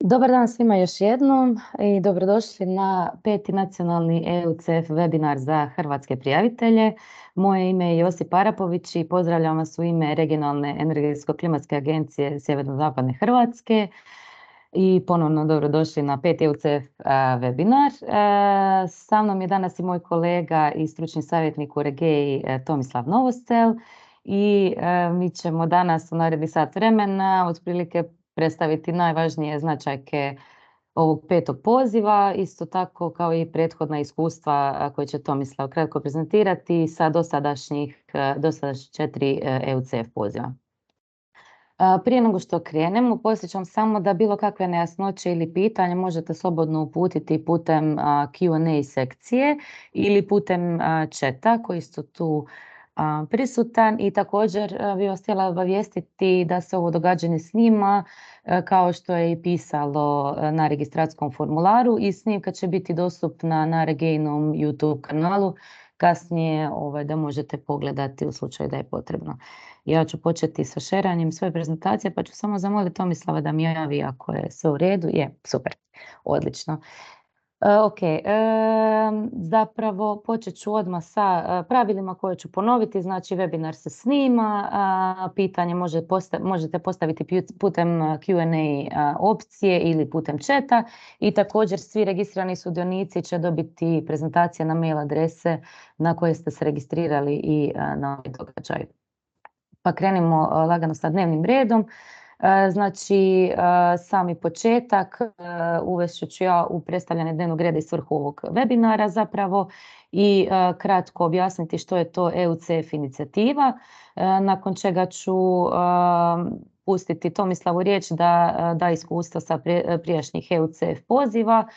Dobar dan svima još jednom i dobrodošli na 5. nacionalni EUCF webinar za hrvatske prijavitelje. Moje ime je Josip Arapović i pozdravljam vas u ime Regionalne energetsko-klimatske agencije Sjeverno-zapadne Hrvatske i ponovno dobrodošli na 5. EUCF webinar. Sa mnom je danas i moj kolega i stručni savjetnik u Regeji Tomislav Novosel i mi ćemo danas u naredni sat vremena otprilike predstaviti najvažnije značajke ovog 5. poziva, isto tako kao i prethodna iskustva koje će Tomislav kratko prezentirati sa dosadašnjih 4 EUCF poziva. Prije nego što krenemo, podsjećam samo da bilo kakve nejasnoće ili pitanja možete slobodno uputiti putem Q&A sekcije ili putem chata koji su tu prisutan, i također bih vas htjela obavijestiti da se ovo događanje snima kao što je i pisalo na registracijskom formularu i snimka će biti dostupna na Regejinom YouTube kanalu kasnije da možete pogledati u slučaju da je potrebno. Ja ću početi sa šeranjem svoje prezentacije, pa ću samo zamoliti Tomislava da mi javi ako je sve u redu. Je, super, odlično. Ok, zapravo počet ću odmah sa pravilima koje ću ponoviti. Znači, webinar se snima, pitanje možete postaviti putem Q&A opcije ili putem chata i također svi registrirani sudionici će dobiti prezentacije na mail adrese na koje ste se registrirali i na ovaj događaj. Pa krenimo lagano sa dnevnim redom. Znači, sami početak uvest ću ja u predstavljanje dnevnog reda i svrhu ovog webinara zapravo i kratko objasniti što je to EUCF inicijativa, nakon čega ću pustiti Tomislavu riječ da iskustva sa prijašnjih EUCF poziva,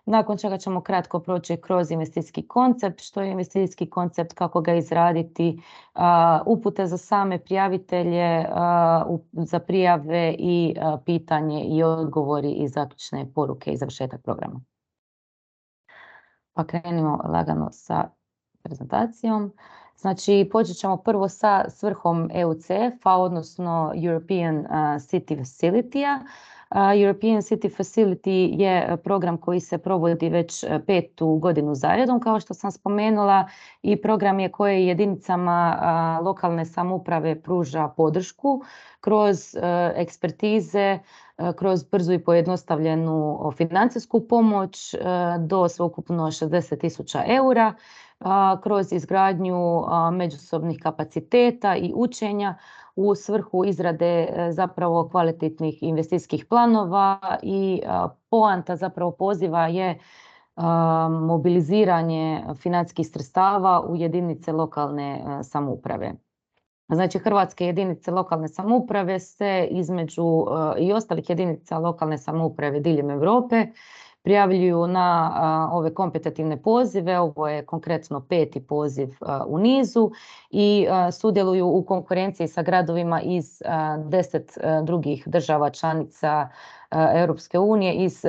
nakon čega ćemo kratko proći kroz investicijski koncept, što je investicijski koncept, kako ga izraditi, upute za same prijavitelje, za prijave i pitanje i odgovori i zaključne poruke i završetak programa. Pa krenimo lagano sa prezentacijom. Znači, počet ćemo prvo sa svrhom EUCF-a, odnosno European City Facility-a. European City Facility je program koji se provodi već 5. godinu zaredom, kao što sam spomenula, i program je koji jedinicama lokalne samouprave pruža podršku kroz ekspertize, kroz brzu i pojednostavljenu financijsku pomoć do sveukupno 60.000 eura, kroz izgradnju međusobnih kapaciteta i učenja u svrhu izrade zapravo kvalitetnih investicijskih planova, i poanta zapravo poziva je mobiliziranje financijskih sredstava u jedinice lokalne samouprave. Znači, hrvatske jedinice lokalne samouprave se između i ostalih jedinica lokalne samouprave diljem Europe prijavljuju na ove kompetitivne pozive. Ovo je konkretno 5. poziv u nizu i sudjeluju u konkurenciji sa gradovima iz 10 drugih država članica Europske unije iz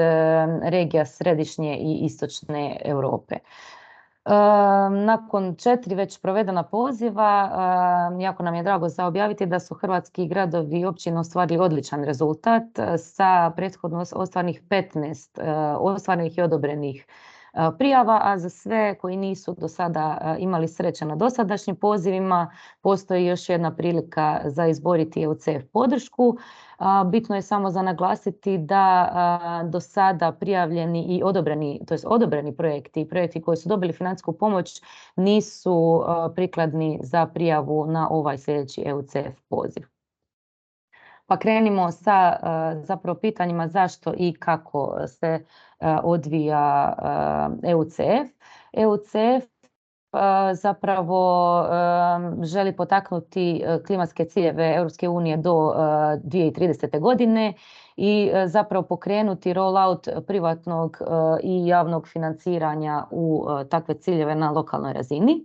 regija središnje i istočne Europe. Nakon 4 već provedena poziva, jako nam je drago za objaviti da su hrvatski gradovi i općine ostvarili odličan rezultat sa prethodno ostvarenih 15 ostvarenih i odobrenih prijava, a za sve koji nisu do sada imali sreće na dosadašnjim pozivima postoji još jedna prilika za izboriti EUCF podršku. Bitno je samo za naglasiti da do sada prijavljeni i odobreni, to jest odobreni projekti i projekti koji su dobili financijsku pomoć nisu prikladni za prijavu na ovaj sljedeći EUCF poziv. Pa krenimo sa zapravo pitanjima zašto i kako se odvija EUCF. EUCF zapravo želi potaknuti klimatske ciljeve Europske unije do 2030. godine i zapravo pokrenuti rollout privatnog i javnog financiranja u takve ciljeve na lokalnoj razini.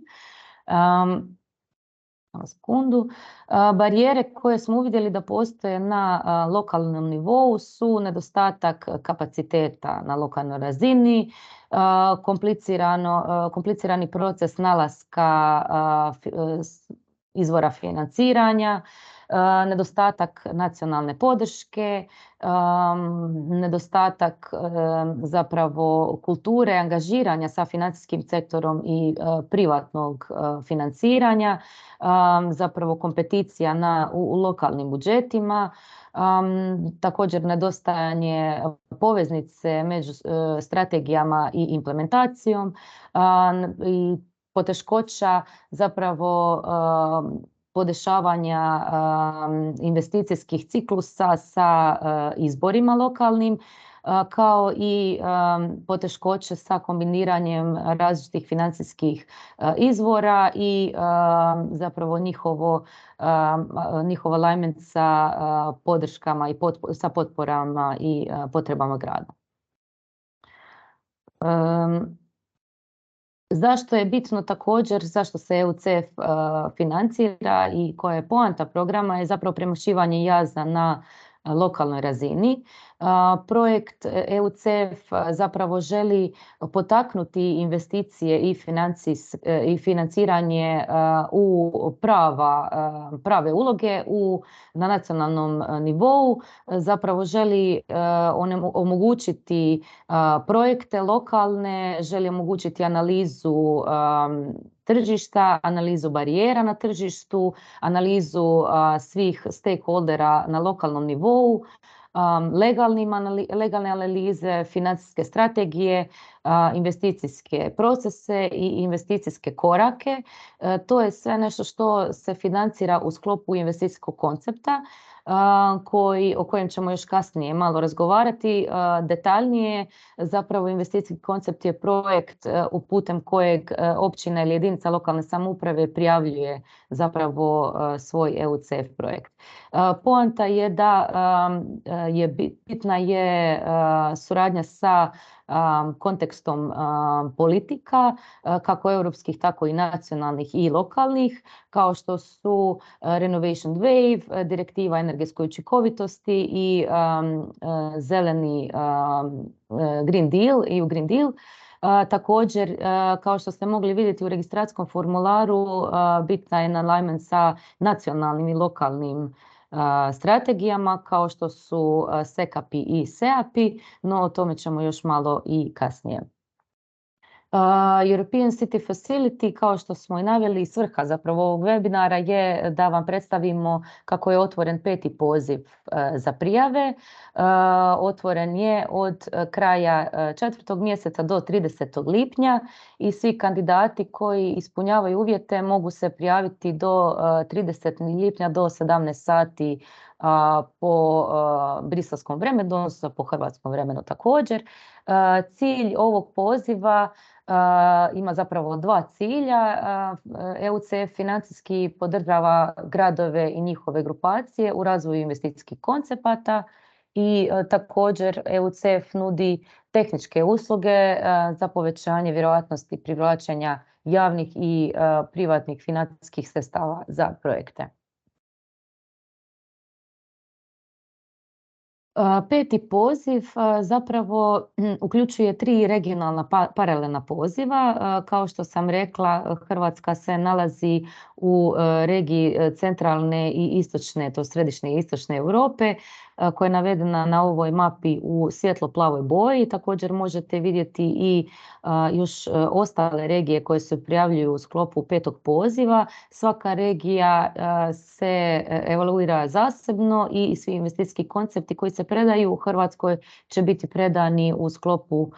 Sekundu. Barijere koje smo uvidjeli da postoje na lokalnom nivou su nedostatak kapaciteta na lokalnoj razini, komplicirani proces nalaska izvora financiranja, nedostatak nacionalne podrške, nedostatak zapravo kulture angažiranja sa financijskim sektorom i privatnog financiranja, zapravo kompeticija u lokalnim budžetima, također nedostajanje poveznice među strategijama i implementacijom i poteškoća zapravo podešavanja investicijskih ciklusa sa izborima lokalnim, kao i poteškoće sa kombiniranjem različitih financijskih izvora i zapravo njihov alignment sa podrškama i sa potporama i potrebama grada. Zašto je bitno također, zašto se EUCF financira i koja je poanta programa je zapravo premošćivanje jaza na lokalnoj razini. Projekt EUCF zapravo želi potaknuti investicije i financiranje u prave uloge na nacionalnom nivou. Zapravo želi omogućiti projekte lokalne, želi omogućiti analizu tržišta, analizu barijera na tržištu, analizu svih stakeholdera na lokalnom nivou, legalne analize, financijske strategije, investicijske procese i investicijske korake. To je sve nešto što se financira u sklopu investicijskog koncepta, o kojem ćemo još kasnije malo razgovarati detaljnije. Zapravo investicijski koncept je projekt putem kojeg općina ili jedinica lokalne samouprave prijavljuje zapravo svoj EUCF projekt. Poanta je da bitna je suradnja sa kontekstom politika, kako europskih, tako i nacionalnih i lokalnih, kao što su Renovation Wave, direktiva energetskoj učinkovitosti i zeleni Green Deal, EU Green Deal. Također, kao što ste mogli vidjeti u registracijskom formularu, bitna je alignment sa nacionalnim i lokalnim strategijama kao što su SECAPI i SEAPI, no o tome ćemo još malo i kasnije. European City Facility, kao što smo i naveli, svrha zapravo ovog webinara je da vam predstavimo kako je otvoren 5. poziv za prijave. Otvoren je od kraja 4. mjeseca do 30. lipnja i svi kandidati koji ispunjavaju uvjete mogu se prijaviti do 30. lipnja do 17 sati po briselskom vremenu, odnosno po hrvatskom vremenu također. Cilj ovog poziva ima zapravo 2 cilja. EUCF financijski podržava gradove i njihove grupacije u razvoju investicijskih koncepata i također EUCF nudi tehničke usluge za povećanje vjerojatnosti privlačenja javnih i privatnih financijskih sredstava za projekte. 5. poziv zapravo uključuje 3 regionalna paralelna poziva. Kao što sam rekla, Hrvatska se nalazi u regiji centralne i istočne, to središnje i istočne Europe, koja je navedena na ovoj mapi u svjetlo-plavoj boji. Također možete vidjeti i još ostale regije koje se prijavljuju u sklopu 5. poziva. Svaka regija se evaluira zasebno i svi investicijski koncepti koji se predaju u Hrvatskoj će biti predani u sklopu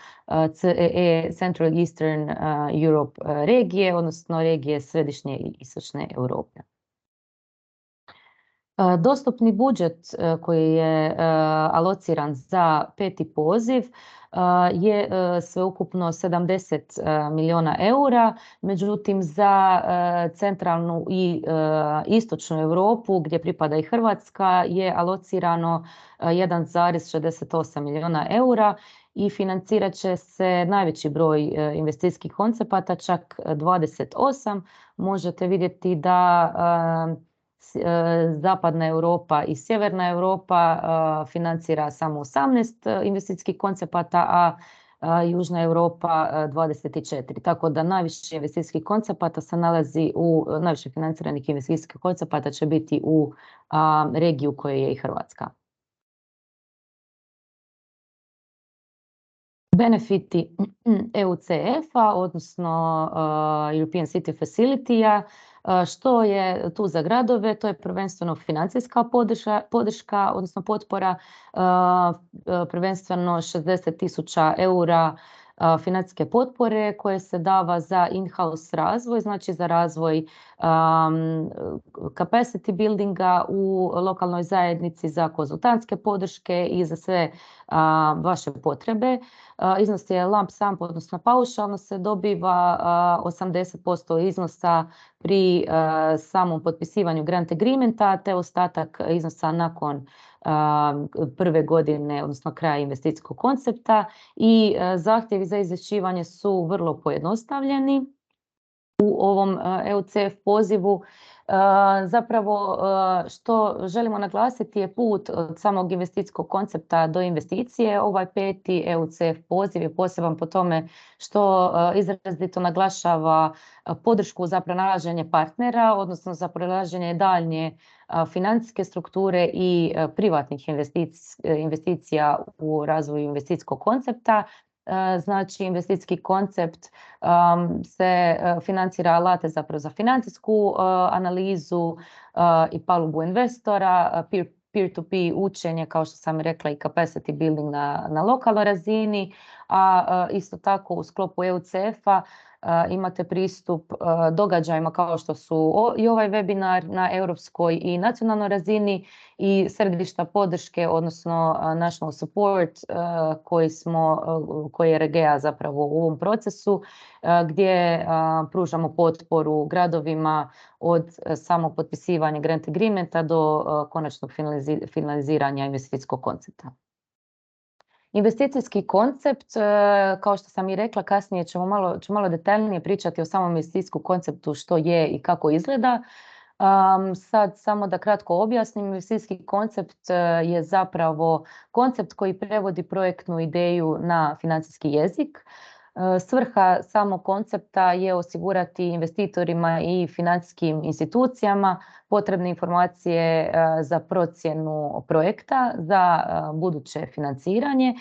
CEE, Central Eastern Europe regije, odnosno regije središnje i istočne Europe. Dostupni budžet koji je alociran za 5. poziv je sveukupno 70 milijuna eura, međutim za centralnu i istočnu Europu, gdje pripada i Hrvatska, je alocirano 1,68 milijuna eura i financirat će se najveći broj investicijskih koncepata, čak 28. Možete vidjeti da Zapadna Europa i Sjeverna Europa financira samo 18 investicijskih koncepata, a Južna Europa 24. Tako da najviše investicijskih koncepata se nalazi najviše financiranih investicijskih koncepata će biti u regiji u kojoj je i Hrvatska. Benefiti EUCF-a, odnosno European City Facility-a, što je tu za gradove, to je prvenstveno financijska podrška, odnosno potpora, prvenstveno 60.000 eura financijske potpore koje se dava za in-house razvoj, znači za razvoj capacity buildinga u lokalnoj zajednici, za konzultantske podrške i za sve vaše potrebe. Iznos je lump sum, odnosno paušalno se dobiva 80% iznosa pri samom potpisivanju grant agreementa, te ostatak iznosa nakon prve godine, odnosno kraja investicijskog koncepta, i zahtjevi za izvješćivanje su vrlo pojednostavljeni u ovom EUCF pozivu. Zapravo što želimo naglasiti je put od samog investicijskog koncepta do investicije. Ovaj 5. EUCF poziv je poseban po tome što izrazito naglašava podršku za pronalaženje partnera, odnosno za pronalaženje daljnje financijske strukture i privatnih investicija u razvoju investicijskog koncepta. Znači, investicijski koncept se financira alate zapravo za financijsku analizu i palubu investora, peer-to-peer učenje, kao što sam rekla, i capacity building na lokalnoj razini, a isto tako u sklopu EUCF-a imate pristup događajima kao što su i ovaj webinar na europskoj i nacionalnoj razini i središta podrške, odnosno national support koji je REGEA zapravo u ovom procesu, gdje pružamo potporu gradovima od samog potpisivanja grant agreementa do konačnog finaliziranja investicijskog koncepta. Investicijski koncept, kao što sam i rekla, kasnije ću malo detaljnije pričati o samom investicijskom konceptu, što je i kako izgleda. Sad samo da kratko objasnim, investicijski koncept je zapravo koncept koji prevodi projektnu ideju na financijski jezik. Svrha samog koncepta je osigurati investitorima i financijskim institucijama potrebne informacije za procjenu projekta za buduće financiranje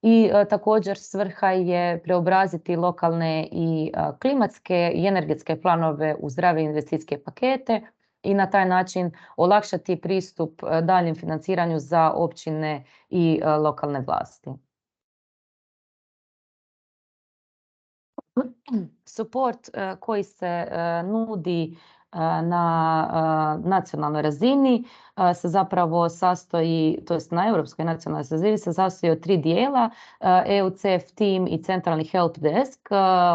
i također svrha je preobraziti lokalne i klimatske i energetske planove u zdrave investicijske pakete i na taj način olakšati pristup daljem financiranju za općine i lokalne vlasti. Support koji se nudi na nacionalnoj razini se zapravo sastoji, to jest na europskoj nacionalnoj razini se sastoji od 3 dijela, EUCF team i centralni help desk,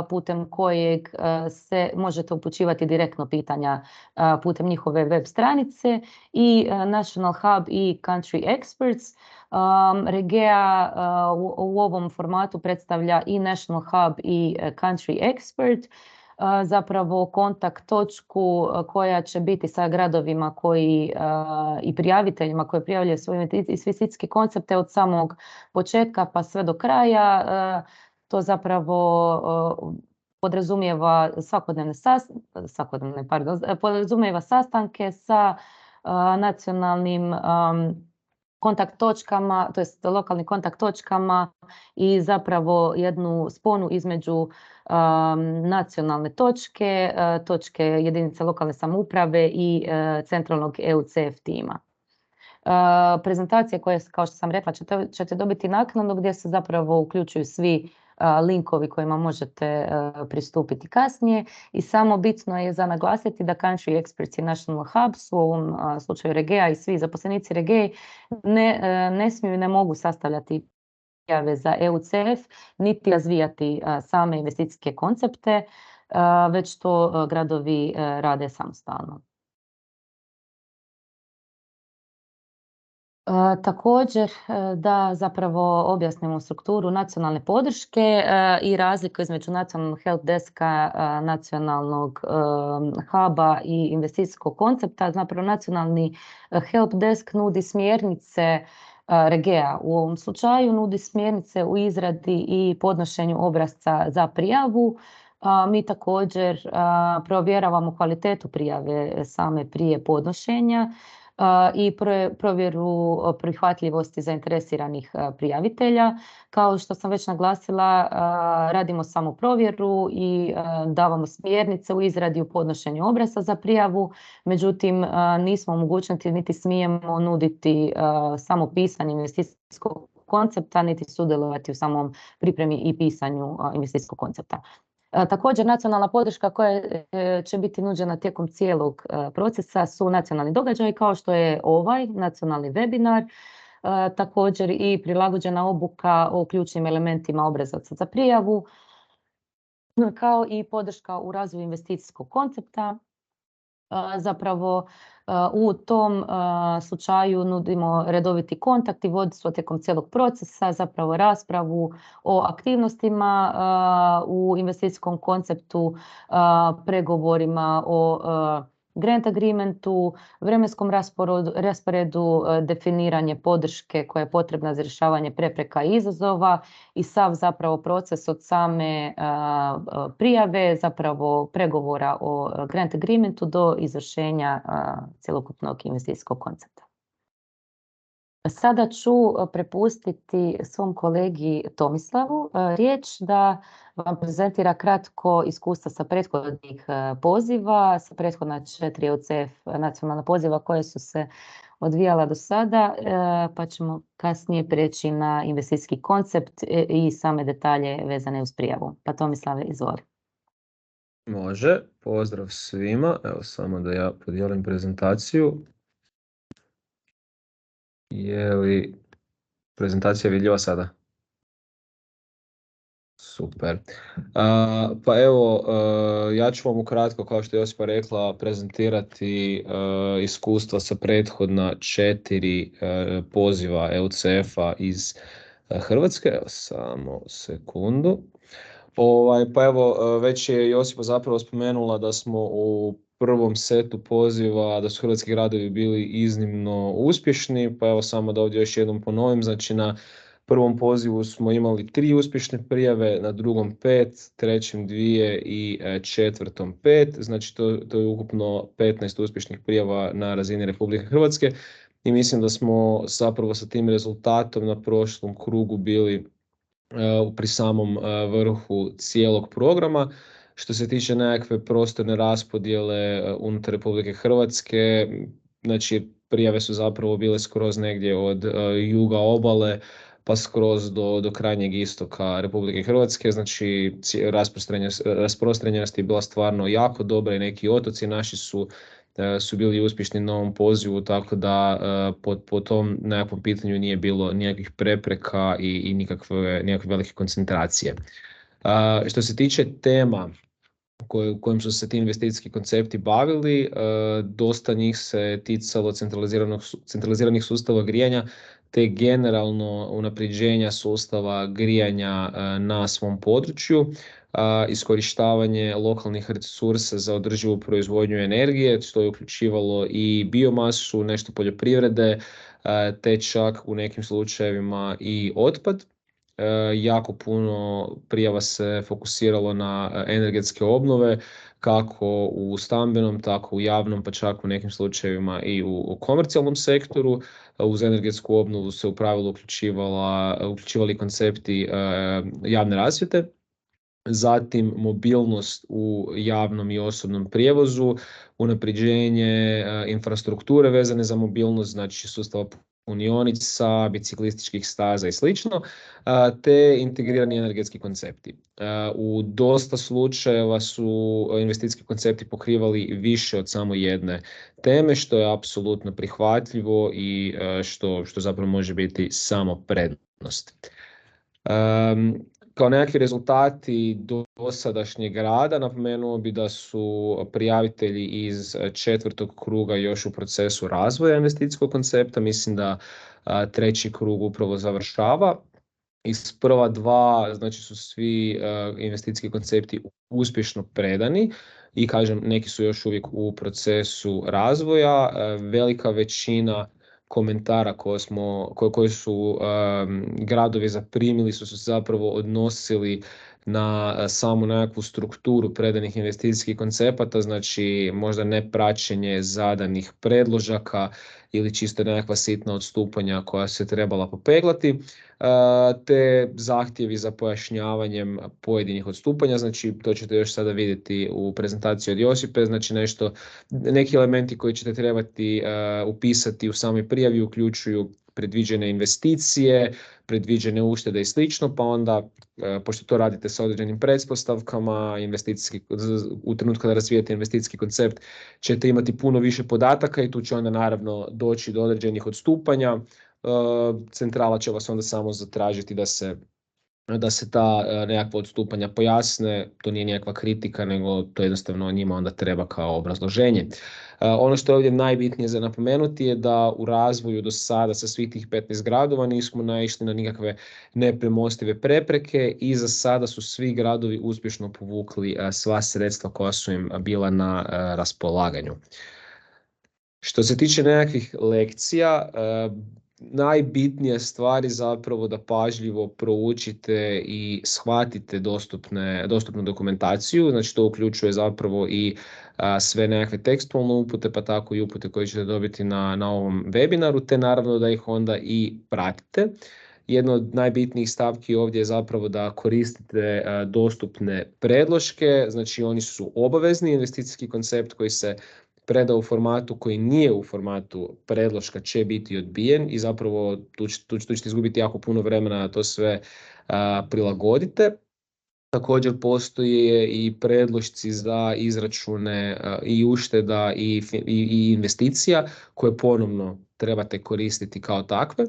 putem kojeg se možete upućivati direktno pitanja putem njihove web stranice, i National Hub i Country Experts. REGEA u ovom formatu predstavlja i National Hub i Country Expert, zapravo kontakt točku koja će biti sa gradovima i prijaviteljima koji prijavljaju svoje investicijske koncepte od samog početka pa sve do kraja. To zapravo podrazumijeva podrazumijeva sastanke sa nacionalnim kontakt točkama, to jest lokalnim kontakt točkama, i zapravo jednu sponu između nacionalne točke jedinice lokalne samouprave i centralnog EUCF tima. Prezentacije koje, kao što sam rekla, ćete dobiti naknadno, gdje se zapravo uključuju svi linkovi kojima možete pristupiti kasnije, i samo bitno je za naglasiti da Country Experts i National Hubs, u ovom slučaju REGEA i svi zaposlenici REGEA, ne smiju i ne mogu sastavljati prijave za EUCF niti razvijati same investicijske koncepte, već to gradovi rade samostalno. Također da zapravo objasnimo strukturu nacionalne podrške i razliku između nacionalnog help deska, nacionalnog huba i investicijskog koncepta. Zapravo nacionalni help desk nudi smjernice REGEA u ovom slučaju nudi smjernice u izradi i podnošenju obrasca za prijavu. Mi također provjeravamo kvalitetu prijave same prije podnošenja i provjeru prihvatljivosti zainteresiranih prijavitelja. Kao što sam već naglasila, radimo samo provjeru i davamo smjernice u izradi u podnošenju obrasca za prijavu, međutim nismo u mogućnosti niti smijemo nuditi samo pisanje investicijskog koncepta, niti sudjelovati u samom pripremi i pisanju investicijskog koncepta. Također, nacionalna podrška koja će biti nuđena tijekom cijelog procesa su nacionalni događaji kao što je ovaj nacionalni webinar, također i prilagođena obuka o ključnim elementima obrazaca za prijavu, kao i podrška u razvoju investicijskog koncepta. Zapravo u tom slučaju nudimo redoviti kontakt i vodstvo tijekom cijelog procesa, zapravo raspravu o aktivnostima u investicijskom konceptu, pregovorima o grant agreementu, vremenskom rasporedu, definiranje podrške koja je potrebna za rješavanje prepreka i izazova i sav zapravo proces od same prijave, zapravo pregovora o grant agreementu do izvršenja cjelokupnog investicijskog koncepta. Sada ću prepustiti svom kolegi Tomislavu riječ da vam prezentira kratko iskustva sa prethodnih poziva, sa prethodna 4 EUCF nacionalna poziva koje su se odvijala do sada, pa ćemo kasnije preći na investicijski koncept i same detalje vezane uz prijavu. Pa Tomislave, izvoli. Može, pozdrav svima. Evo samo da ja podijelim prezentaciju. Je li prezentacija vidljiva sada? Super. Pa evo, ja ću vam ukratko, kao što je Josipa rekla, prezentirati iskustva sa prethodna 4 poziva EUCF-a iz Hrvatske. Evo, samo sekundu. Pa evo, već je Josipa zapravo spomenula da smo u prvom setu poziva, da su hrvatski gradovi bili iznimno uspješni, pa evo samo da ovdje još jednom ponovim, znači na prvom pozivu smo imali 3 uspješne prijave, na drugom 5, trećem 2 i četvrtom 5, znači to je ukupno 15 uspješnih prijava na razini Republike Hrvatske i mislim da smo zapravo sa tim rezultatom na prošlom krugu bili pri samom vrhu cijelog programa. Što se tiče nekakve prostorne raspodjele unutar Republike Hrvatske, znači prijave su zapravo bile skroz negdje od juga obale pa skroz do krajnjeg istoka Republike Hrvatske, znači rasprostranjenost je bila stvarno jako dobra i neki otoci naši su bili uspješni na ovom pozivu, tako da po tom nekakvom pitanju nije bilo nikakvih prepreka i nikakve velike koncentracije. Što se tiče tema kojim su se ti investicijski koncepti bavili, dosta njih se ticalo centraliziranih sustava grijanja te generalno unapređenja sustava grijanja na svom području, iskorištavanje lokalnih resursa za održivu proizvodnju energije, što je uključivalo i biomasu, nešto poljoprivrede, te čak u nekim slučajevima i otpad. Jako puno prijava se fokusiralo na energetske obnove, kako u stambenom, tako u javnom, pa čak u nekim slučajevima i u komercijalnom sektoru. Uz energetsku obnovu se u pravilu uključivali koncepti javne rasvjete. Zatim mobilnost u javnom i osobnom prijevozu, unapređenje infrastrukture vezane za mobilnost, znači sustava punionica, biciklističkih staza i slično, te integrirani energetski koncepti. U dosta slučajeva su investicijski koncepti pokrivali više od samo jedne teme, što je apsolutno prihvatljivo i što zapravo može biti samo prednost. Kao nekakvi rezultati dosadašnjeg rada napomenuo bi da su prijavitelji iz 4. kruga još u procesu razvoja investicijskog koncepta. Mislim da 3. krug upravo završava. Iz prva 2 znači su svi investicijski koncepti uspješno predani i kažem neki su još uvijek u procesu razvoja. Velika većina komentara koje su gradovi zaprimili su se zapravo odnosili na samu nekakvu strukturu predanih investicijskih koncepata, znači možda ne praćenje zadanih predložaka ili čisto nekakva sitna odstupanja koja se trebala popeglati, te zahtjevi za pojašnjavanjem pojedinih odstupanja, znači to ćete još sada vidjeti u prezentaciji od Josipe, znači neki elementi koji ćete trebati upisati u samoj prijavi uključuju predviđene investicije, predviđene uštede i slično, pa onda, pošto to radite sa određenim pretpostavkama, u trenutku kada razvijete investicijski koncept, ćete imati puno više podataka i tu će onda naravno doći do određenih odstupanja. Centrala će vas onda samo zatražiti da se ta nekakva odstupanja pojasne. To nije nikakva kritika, nego to jednostavno njima onda treba kao obrazloženje. Ono što je ovdje najbitnije za napomenuti je da u razvoju do sada sa svih tih 15 gradova nismo naišli na nikakve nepremostive prepreke i za sada su svi gradovi uspješno povukli sva sredstva koja su im bila na raspolaganju. Što se tiče nekakvih lekcija, najbitnija stvar je zapravo da pažljivo proučite i shvatite dostupnu dokumentaciju, znači to uključuje zapravo i sve nekakve tekstualne upute, pa tako i upute koje ćete dobiti na ovom webinaru, te naravno da ih onda i pratite. Jedna od najbitnijih stavki ovdje je zapravo da koristite dostupne predloške, znači oni su obavezni. Investicijski koncept koji se preda u formatu koji nije u formatu predloška će biti odbijen i zapravo tu ćete izgubiti jako puno vremena da to sve prilagodite. Također postoje i predlošci za izračune i ušteda i investicija koje ponovno trebate koristiti kao takve.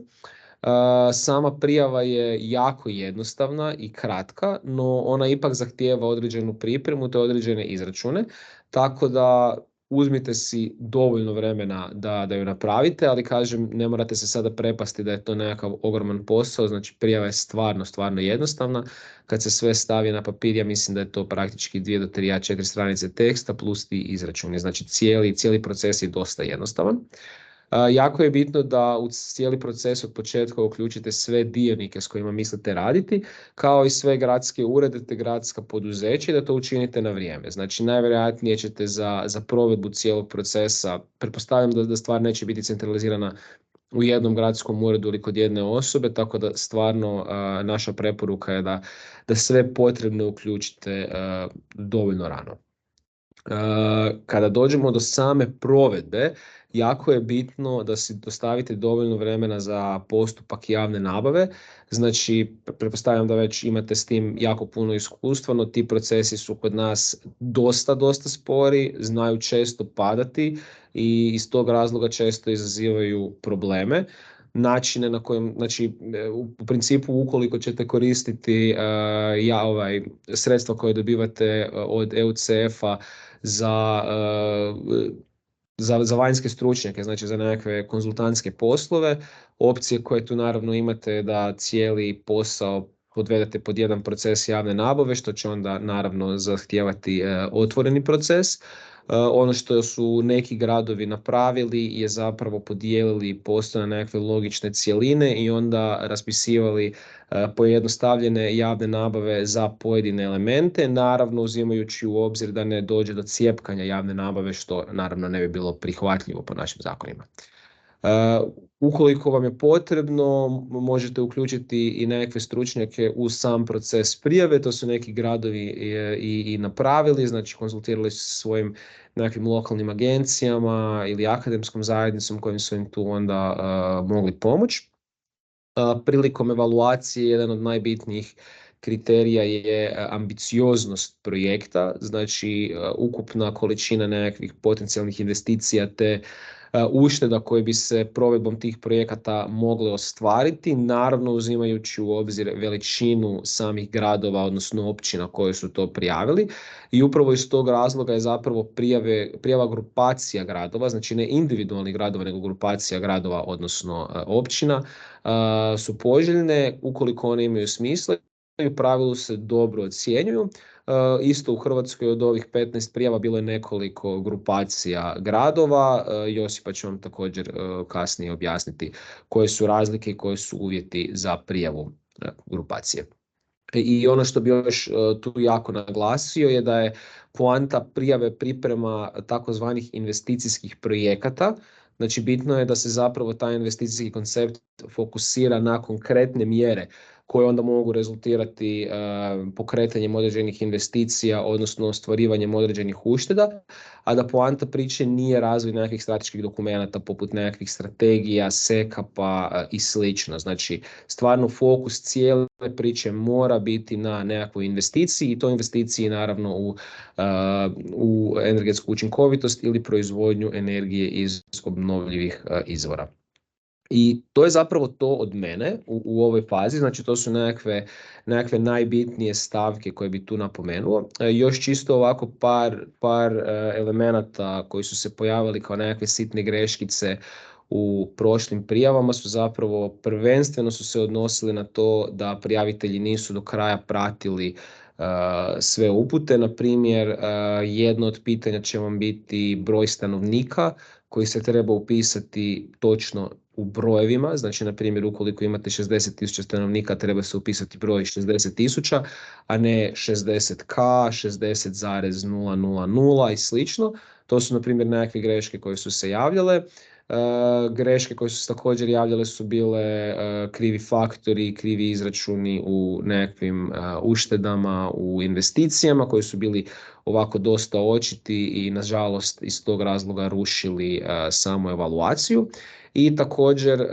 Sama prijava je jako jednostavna i kratka, no ona ipak zahtijeva određenu pripremu te određene izračune, tako da uzmite si dovoljno vremena da ju napravite, ali kažem, ne morate se sada prepasti da je to nekakav ogroman posao, znači prijava je stvarno jednostavna. Kad se sve stavi na papir, ja mislim da je to praktički 2 do 3 A4 stranice teksta plus ti izračuni, znači cijeli proces je dosta jednostavan. Jako je bitno da u cijeli proces od početka uključite sve dionike s kojima mislite raditi, kao i sve gradske urede te gradska poduzeća i da to učinite na vrijeme. Znači najvjerojatnije ćete za provedbu cijelog procesa, pretpostavljam da stvar neće biti centralizirana u jednom gradskom uredu ili kod jedne osobe, tako da stvarno naša preporuka je da sve potrebne uključite dovoljno rano. Kada dođemo do same provedbe, jako je bitno da si dostavite dovoljno vremena za postupak javne nabave. Znači, pretpostavljam da već imate s tim jako puno iskustva, no ti procesi su kod nas dosta spori, znaju često padati i iz tog razloga često izazivaju probleme. Načine na kojem, znači u principu ukoliko ćete koristiti sredstva koje dobivate od EUCF-a za vanjske stručnjake, znači za nekakve konzultantske poslove, opcije koje tu naravno imate da cijeli posao podvedete pod jedan proces javne nabave, što će onda naravno zahtijevati otvoreni proces. Ono što su neki gradovi napravili je zapravo podijelili posao na nekakve logične cjeline i onda raspisivali pojednostavljene javne nabave za pojedine elemente, naravno uzimajući u obzir da ne dođe do cjepkanja javne nabave, što naravno ne bi bilo prihvatljivo po našim zakonima. Ukoliko vam je potrebno, možete uključiti i nekakve stručnjake u sam proces prijave, to su neki gradovi i napravili, znači konzultirali su svojim nekakvim lokalnim agencijama ili akademskom zajednicom kojim su im tu onda mogli pomoći. Prilikom evaluacije jedan od najbitnijih kriterija je ambicioznost projekta, znači ukupna količina nekakvih potencijalnih investicija te ušteda koje bi se provedbom tih projekata mogle ostvariti, naravno uzimajući u obzir veličinu samih gradova, odnosno općina koje su to prijavili. I upravo iz tog razloga je zapravo prijava grupacija gradova, znači ne individualnih gradova, nego grupacija gradova, odnosno općina, su poželjne ukoliko one imaju smisla u pravilu se dobro ocjenjuju. Isto u Hrvatskoj od ovih 15 prijava bilo je nekoliko grupacija gradova. Josipa će vam također kasnije objasniti koje su razlike i koji su uvjeti za prijavu grupacije. I ono što bi još tu jako naglasio je da je poanta prijave priprema takozvanih investicijskih projekata. Znači bitno je da se zapravo taj investicijski koncept fokusira na konkretne mjere koje onda mogu rezultirati pokretanjem određenih investicija, odnosno ostvarivanjem određenih ušteda, a da poanta priče nije razvoj nekakvih strateških dokumenata poput nekakvih strategija, sekapa i slično. Znači stvarno fokus cijele priče mora biti na nekakvoj investiciji i to investiciji naravno u energetsku učinkovitost ili proizvodnju energije iz obnovljivih izvora. I to je zapravo to od mene u ovoj fazi, znači to su nekakve najbitnije stavke koje bi tu napomenuo. Još čisto ovako par elemenata koji su se pojavili kao nekakve sitne greškice u prošlim prijavama su zapravo prvenstveno su se odnosili na to da prijavitelji nisu do kraja pratili sve upute. Na primjer, jedno od pitanja će vam biti broj stanovnika koji se treba upisati točno u brojevima, znači na primjer ukoliko imate 60.000 stanovnika treba se upisati broj 60.000, a ne 60k, 60,000 i slično. To su na primjer nekakve greške koje su se javljale. Greške koje su se također javljale su bile krivi faktori, krivi izračuni u nekakvim uštedama, u investicijama koji su bili ovako dosta očiti i nažalost iz tog razloga rušili samu evaluaciju. I također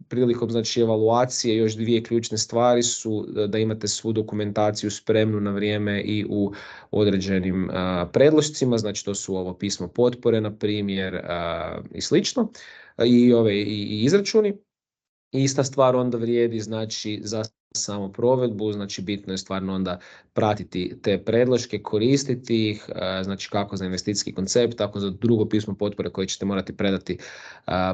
prilikom znači evaluacije još dvije ključne stvari su da imate svu dokumentaciju spremnu na vrijeme i u određenim predlošcima, znači to su ovo pismo potpore na primjer i slično i izračuni. Ista stvar onda vrijedi znači za samu provedbu, znači bitno je stvarno onda pratiti te predloške, koristiti ih, znači kako za investicijski koncept, tako za drugo pismo potpore koje ćete morati predati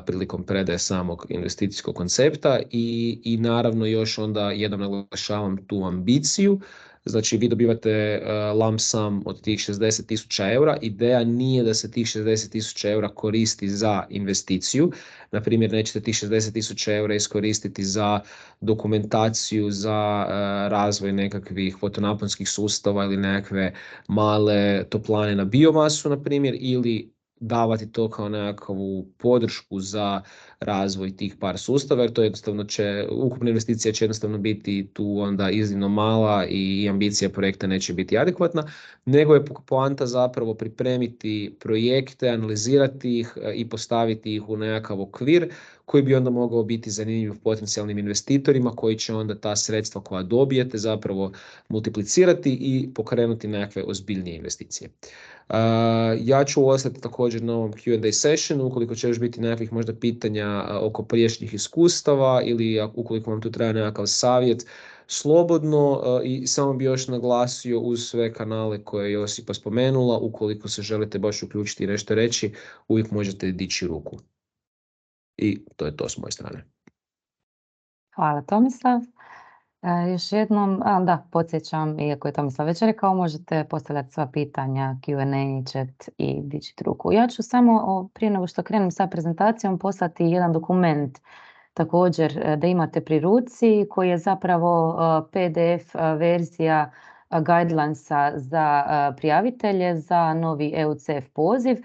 prilikom predaje samog investicijskog koncepta i naravno još onda jednom naglašavam tu ambiciju. Znači vi dobivate lump sum od tih 60.000 eura. Ideja nije da se tih 60.000 eura koristi za investiciju. Na primjer, nećete tih 60.000 eura iskoristiti za dokumentaciju, za razvoj nekakvih fotonaponskih sustava ili nekakve male toplane na biomasu, na primjer, ili davati to kao nekakvu podršku za razvoj tih par sustava, jer to jednostavno ukupna investicija će jednostavno biti tu onda iznimno mala i ambicija projekta neće biti adekvatna, nego je poanta zapravo pripremiti projekte, analizirati ih i postaviti ih u nekakav okvir koji bi onda mogao biti zanimljiv potencijalnim investitorima koji će onda ta sredstva koja dobijete zapravo multiplicirati i pokrenuti nekakve ozbiljnije investicije. Ja ću ostati također na ovom Q&A sessionu, ukoliko će još biti nekakvih možda pitanja oko prijašnjih iskustava ili ukoliko vam tu treba nekakav savjet, slobodno. I samo bi još naglasio uz sve kanale koje je Josipa spomenula, ukoliko se želite baš uključiti i nešto reći, uvijek možete dići ruku. I to je to s moje strane. Hvala Tomislav. Još jednom, da, podsjećam, iako je Tomislav već rekao, možete postavljati sva pitanja, Q&A, chat i dižiti ruku. Ja ću samo, prije nego što krenem sa prezentacijom, poslati jedan dokument također da imate pri ruci, koji je zapravo PDF verzija guidelinesa za prijavitelje za novi EUCF poziv.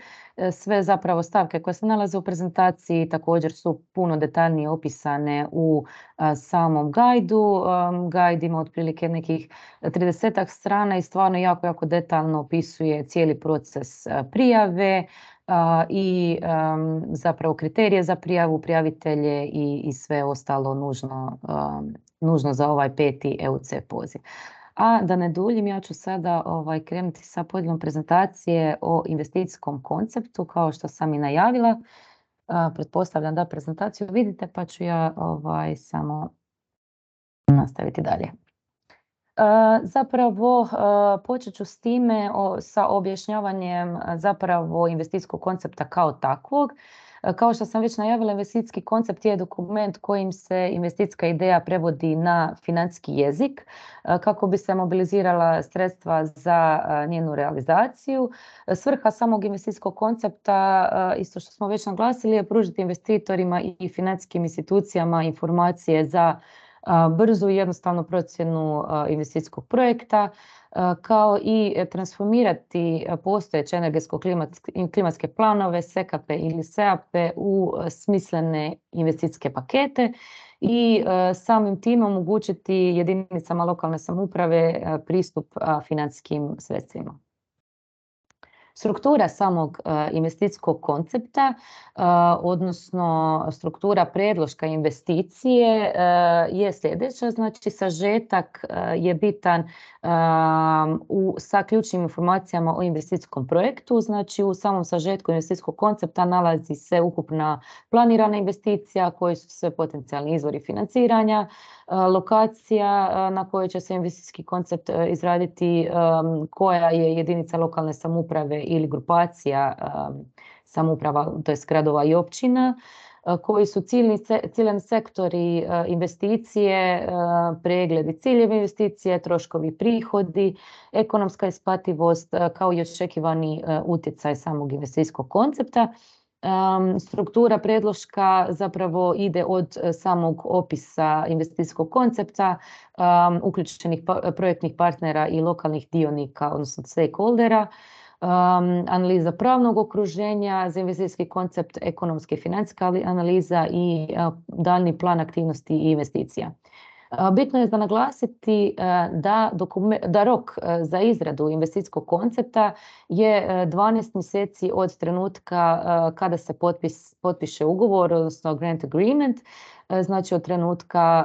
Sve zapravo stavke koje se nalaze u prezentaciji također su puno detaljnije opisane u samom gajdu. Gajd ima otprilike nekih 30 strana i stvarno jako detaljno opisuje cijeli proces prijave i zapravo kriterije za prijavu, prijavitelje i sve ostalo nužno za ovaj 5. EUCF poziv. A da ne duljim, ja ću sada krenuti sa podjelom prezentacije o investicijskom konceptu, kao što sam i najavila. Pretpostavljam da prezentaciju vidite, pa ću ja samo nastaviti dalje. Zapravo počet ću s time sa objašnjavanjem zapravo investicijskog koncepta kao takvog. Kao što sam već najavila, investicijski koncept je dokument kojim se investicijska ideja prevodi na financijski jezik kako bi se mobilizirala sredstva za njenu realizaciju. Svrha samog investicijskog koncepta, isto što smo već naglasili, je pružiti investitorima i financijskim institucijama informacije za brzu i jednostavnu procjenu investicijskog projekta, kao i transformirati postojeće energetsko-klimatske planove, SEKAP ili SEAP u smislene investicijske pakete i samim tim omogućiti jedinicama lokalne samouprave pristup financijskim sredstvima. Struktura samog investicijskog koncepta, odnosno struktura predloška investicije je sljedeća. Znači, sažetak je bitan sa ključnim informacijama o investicijskom projektu. Znači, u samom sažetku investicijskog koncepta nalazi se ukupna planirana investicija, koji su sve potencijalni izvori financiranja, lokacija na kojoj će se investicijski koncept izraditi, koja je jedinica lokalne samouprave ili grupacija samouprava, to jest gradova i općina, koji su ciljni sektori investicije, pregledi ciljevi investicije, troškovi, prihodi, ekonomska isplativost, kao i očekivani utjecaj samog investicijskog koncepta. Struktura predloška zapravo ide od samog opisa investicijskog koncepta, uključenih projektnih partnera i lokalnih dionika, odnosno stakeholdera, analiza pravnog okruženja za investicijski koncept, ekonomska i financijska analiza i daljnji plan aktivnosti i investicija. Bitno je za naglasiti da rok za izradu investicijskog koncepta je 12 mjeseci od trenutka kada se potpiše ugovor, odnosno grant agreement, znači od trenutka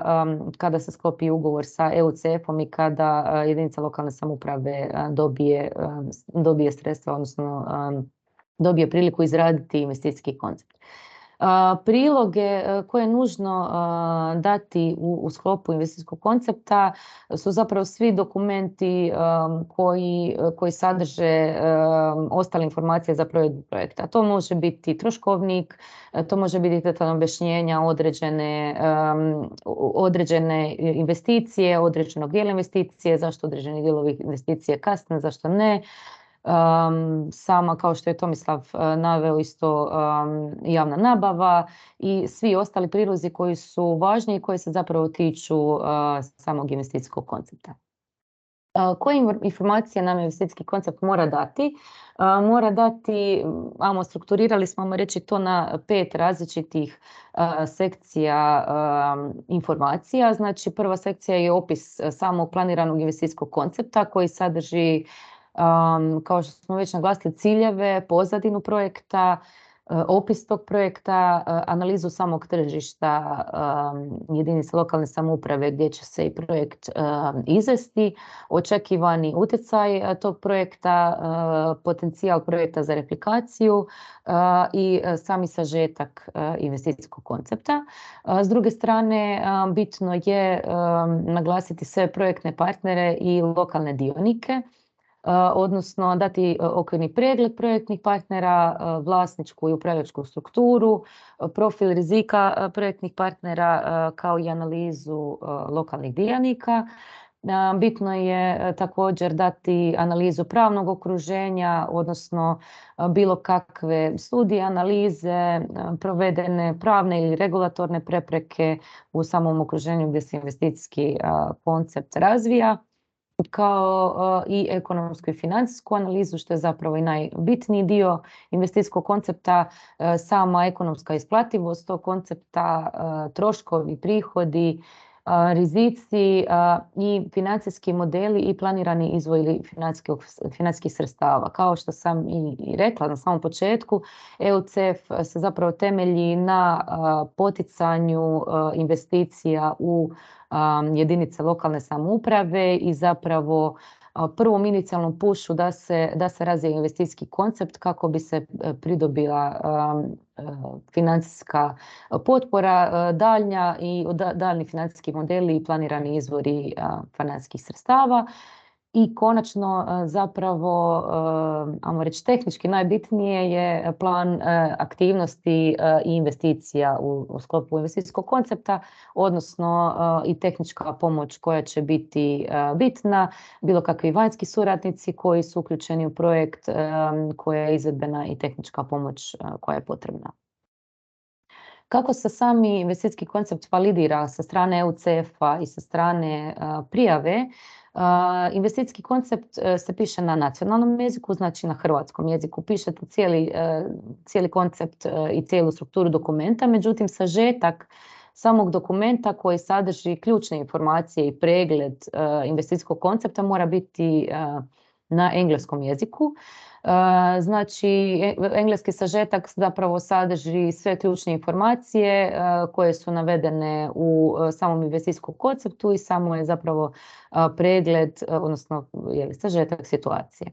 kada se sklopi ugovor sa EUCF-om i kada jedinica lokalne samouprave dobije sredstva, odnosno dobije priliku izraditi investicijski koncept. Priloge koje je nužno dati u sklopu investicijskog koncepta su zapravo svi dokumenti koji sadrže ostale informacije za provedbu projekta. To može biti troškovnik, to može biti detaljno objašnjenja određene investicije, određenog dijela investicije, zašto određeni dijelovi investicije kasne, zašto ne. Sama, kao što je Tomislav naveo, isto javna nabava i svi ostali prilozi koji su važni i koji se zapravo tiču samog investicijskog koncepta. Koje informacije nam investicijski koncept mora dati? Mora dati, strukturirali smo reći to na 5 različitih sekcija informacija. Znači, prva sekcija je opis samog planiranog investicijskog koncepta koji sadrži, kao što smo već naglasili, ciljeve, pozadinu projekta, opis tog projekta, analizu samog tržišta jedinice lokalne samouprave gdje će se i projekt izvesti, očekivani utjecaj tog projekta, potencijal projekta za replikaciju i sami sažetak investicijskog koncepta. S druge strane, bitno je naglasiti sve projektne partnere i lokalne dionike, odnosno dati okvirni pregled projektnih partnera, vlasničku i upravljačku strukturu, profil rizika projektnih partnera, kao i analizu lokalnih dionika. Bitno je također dati analizu pravnog okruženja, odnosno bilo kakve studije, analize, provedene pravne ili regulatorne prepreke u samom okruženju gdje se investicijski koncept razvija, kao i ekonomsku i financijsku analizu, što je zapravo i najbitniji dio investicijskog koncepta, sama ekonomska isplativost tog koncepta, troškovi, prihodi, rizici i financijski modeli i planirani izvori financijskih sredstava. Kao što sam i rekla na samom početku, EUCF se zapravo temelji na poticanju investicija u jedinice lokalne samouprave i zapravo prvom inicijalnom pushu da se razvije investicijski koncept kako bi se pridobila financijska potpora daljnja i daljni financijski modeli i planirani izvori financijskih sredstava. I konačno zapravo, ajmo reći tehnički najbitnije je plan aktivnosti i investicija u sklopu investicijskog koncepta, odnosno i tehnička pomoć koja će biti bitna, bilo kakvi vanjski suradnici koji su uključeni u projekt, koja je izvedbena i tehnička pomoć koja je potrebna. Kako se sami investicijski koncept validira sa strane EUCF-a i sa strane prijave? Investicijski koncept se piše na nacionalnom jeziku, znači na hrvatskom jeziku. Pišete cijeli koncept i cijelu strukturu dokumenta, međutim sažetak samog dokumenta koji sadrži ključne informacije i pregled investicijskog koncepta mora biti na engleskom jeziku. Znači, engleski sažetak zapravo sadrži sve ključne informacije koje su navedene u samom investicijskom konceptu i samo je zapravo pregled, odnosno sažetak situacije.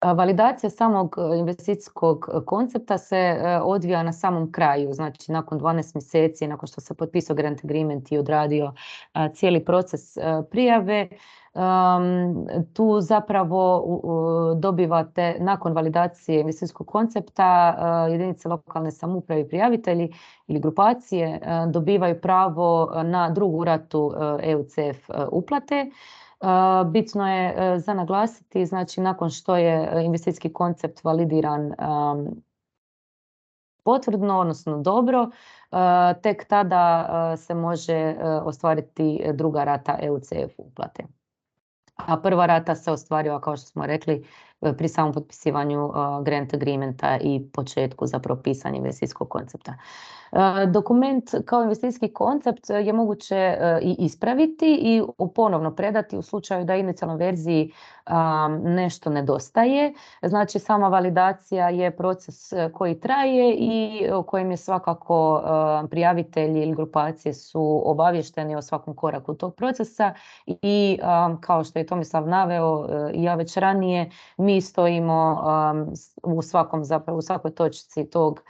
Validacija samog investicijskog koncepta se odvija na samom kraju, znači nakon 12 mjeseci, nakon što se potpisao grant agreement i odradio cijeli proces prijave. Tu zapravo dobivate nakon validacije investicijskog koncepta jedinice lokalne samouprave i prijavitelji ili grupacije dobivaju pravo na drugu ratu EUCF uplate. Bitno je za naglasiti, znači nakon što je investicijski koncept validiran potvrdno, odnosno dobro, tek tada se može ostvariti druga rata EUCF uplate. A prva rata se ostvarila, kao što smo rekli, pri samom potpisivanju grant agreementa i početku zapravo pisanja investicijskog koncepta. Dokument kao investicijski koncept je moguće i ispraviti i ponovno predati u slučaju da inicijalnoj verziji nešto nedostaje. Znači sama validacija je proces koji traje i o kojem je svakako prijavitelji ili grupacije su obavješteni o svakom koraku tog procesa i kao što je Tomislav naveo i ja već ranije, mi stojimo u svakoj točci tog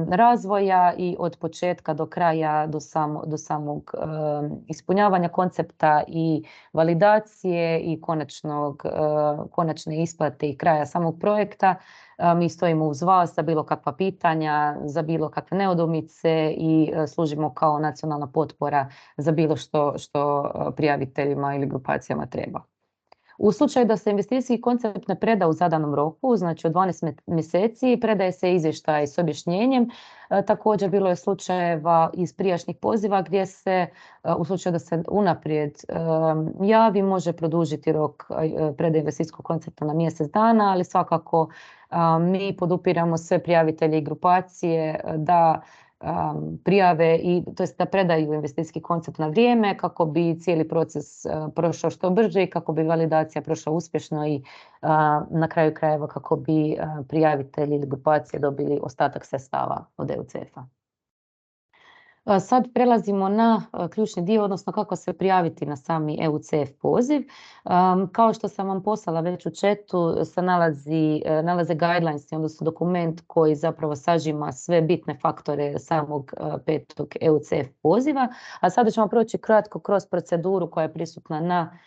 razvoja i od početka do kraja, do samog ispunjavanja koncepta i validacije i konačne isplate i kraja samog projekta. Mi stojimo uz vas za bilo kakva pitanja, za bilo kakve nedoumice i služimo kao nacionalna potpora za bilo što prijaviteljima ili grupacijama treba. U slučaju da se investicijski koncept ne preda u zadanom roku, znači od 12 mjeseci, predaje se izvještaj s objašnjenjem. Također bilo je slučajeva iz prijašnjih poziva gdje se u slučaju da se unaprijed javi može produžiti rok predaje investicijskog koncepta na mjesec dana, ali svakako mi podupiramo sve prijavitelje i grupacije da prijave to jest da predaju investicijski koncept na vrijeme kako bi cijeli proces prošao što brže i kako bi validacija prošla uspješno i na kraju krajeva kako bi prijavitelji ili grupacije dobili ostatak sredstava od EUCF-a. Sad prelazimo na ključni dio, odnosno kako se prijaviti na sami EUCF poziv. Kao što sam vam poslala već u chatu, se nalaze guidelines, odnosno dokument koji zapravo sažima sve bitne faktore samog petog EUCF poziva. A sada ćemo proći kratko kroz proceduru koja je prisutna na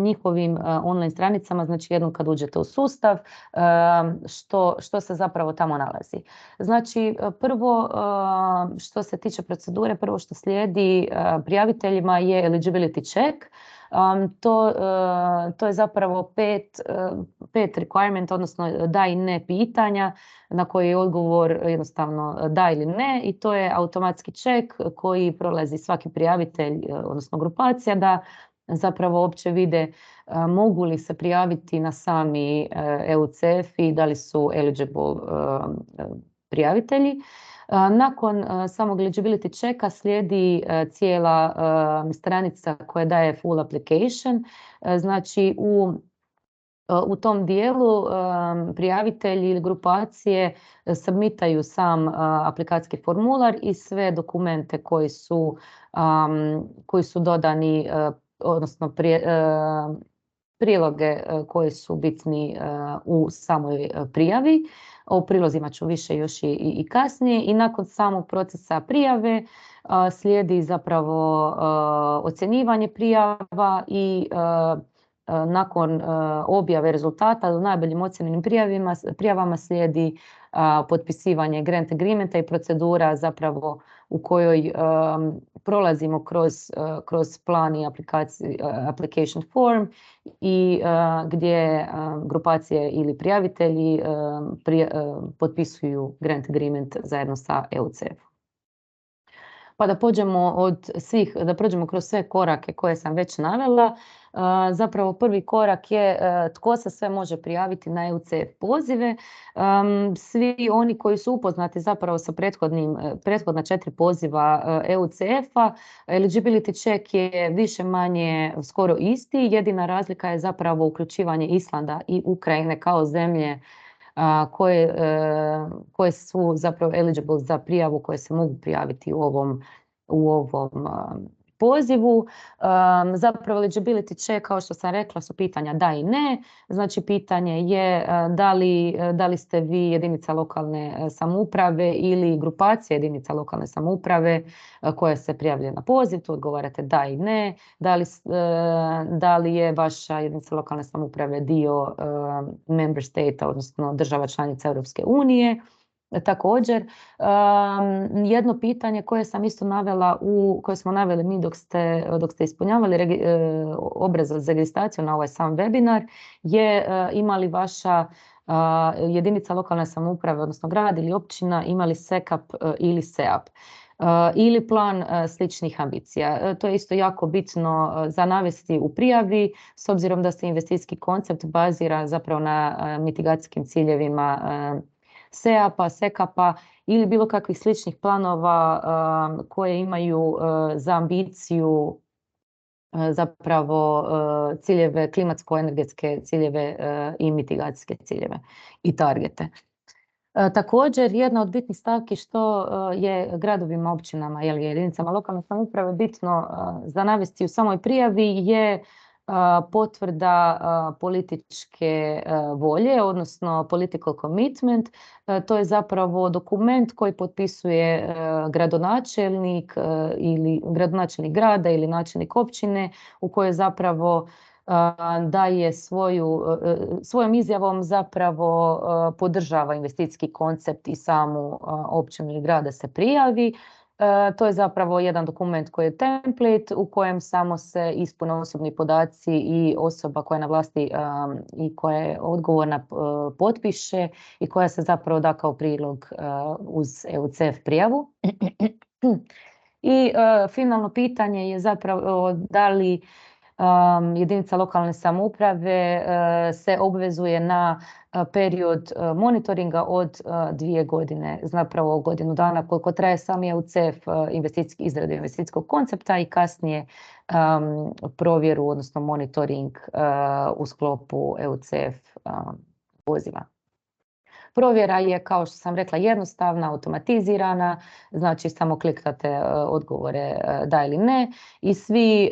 njihovim online stranicama, znači jednom kad uđete u sustav, što se zapravo tamo nalazi. Znači prvo što se tiče procedure, prvo što slijedi prijaviteljima je eligibility check. To je zapravo pet requirement, odnosno da i ne pitanja na koji je odgovor jednostavno da ili ne, i to je automatski check koji prolazi svaki prijavitelj, odnosno grupacija, da zapravo uopće vide mogu li se prijaviti na sami EUCF i da li su eligible prijavitelji. Nakon samog eligibility checka slijedi cijela stranica koja daje full application. Znači u tom dijelu prijavitelji ili grupacije submitaju sam aplikacijski formular i sve dokumente koji su dodani, odnosno priloge koji su bitni u samoj prijavi. O prilozima ću više još i kasnije. I nakon samog procesa prijave slijedi zapravo ocjenjivanje prijava i nakon objave rezultata u najboljim ocjenjenim prijavama slijedi potpisivanje grant agreementa i procedura zapravo u kojoj prolazimo kroz plan i application form i gdje grupacije ili prijavitelji potpisuju grant agreement zajedno sa EUCF. Pa da prođemo kroz sve korake koje sam već navela. Zapravo prvi korak je tko se sve može prijaviti na EUCF pozive. Svi oni koji su upoznati zapravo sa prethodna 4 poziva EUCF-a, eligibility check je više manje skoro isti. Jedina razlika je zapravo uključivanje Islanda i Ukrajine kao zemlje koje su zapravo eligible za prijavu, koje se mogu prijaviti u ovom pozivu. Zapravo eligibility check, kao što sam rekla, su pitanja da i ne. Znači pitanje je da li ste vi jedinica lokalne samouprave ili grupacija jedinica lokalne samouprave koja se prijavljuje na poziv. Tu odgovarate da i ne. Da li je vaša jedinica lokalne samouprave dio member state, odnosno država članica Europske unije. Također, jedno pitanje koje sam isto navela koje smo naveli mi dok ste ispunjavali obrazac za registraciju na ovaj sam webinar je ima li vaša jedinica lokalne samouprave, odnosno grad ili općina, imali SECAP ili SEAP ili plan sličnih ambicija. To je isto jako bitno za navesti u prijavi, s obzirom da se investicijski koncept bazira zapravo na mitigacijskim ciljevima SEAP-a, SECAP-a ili bilo kakvih sličnih planova koje imaju za ambiciju zapravo ciljeve, klimatsko-energetske ciljeve i mitigacijske ciljeve i targete. Također, jedna od bitnih stavki što je gradovima, općinama ili jedinicama lokalne samouprave bitno za navesti u samoj prijavi je potvrda političke volje, odnosno political commitment. To je zapravo dokument koji potpisuje gradonačelnik ili gradonačelnik grada ili načelnik općine u kojoj zapravo daje svojom izjavom zapravo podržava investicijski koncept i samu općinu ili grada se prijavi. To je zapravo jedan dokument koji je template u kojem samo se ispune osobni podaci i osoba koja je na vlasti i koja je odgovorna potpiše i koja se zapravo da kao prilog uz EUCF prijavu. I finalno pitanje je zapravo da li jedinica lokalne samouprave se obvezuje na period monitoringa od 2 godine, zapravo godinu dana koliko traje sami EUCF izradu investicijskog koncepta i kasnije provjeru, odnosno monitoring u sklopu EUCF poziva. Provjera je, kao što sam rekla, jednostavna, automatizirana, znači samo klikate odgovore da ili ne i svi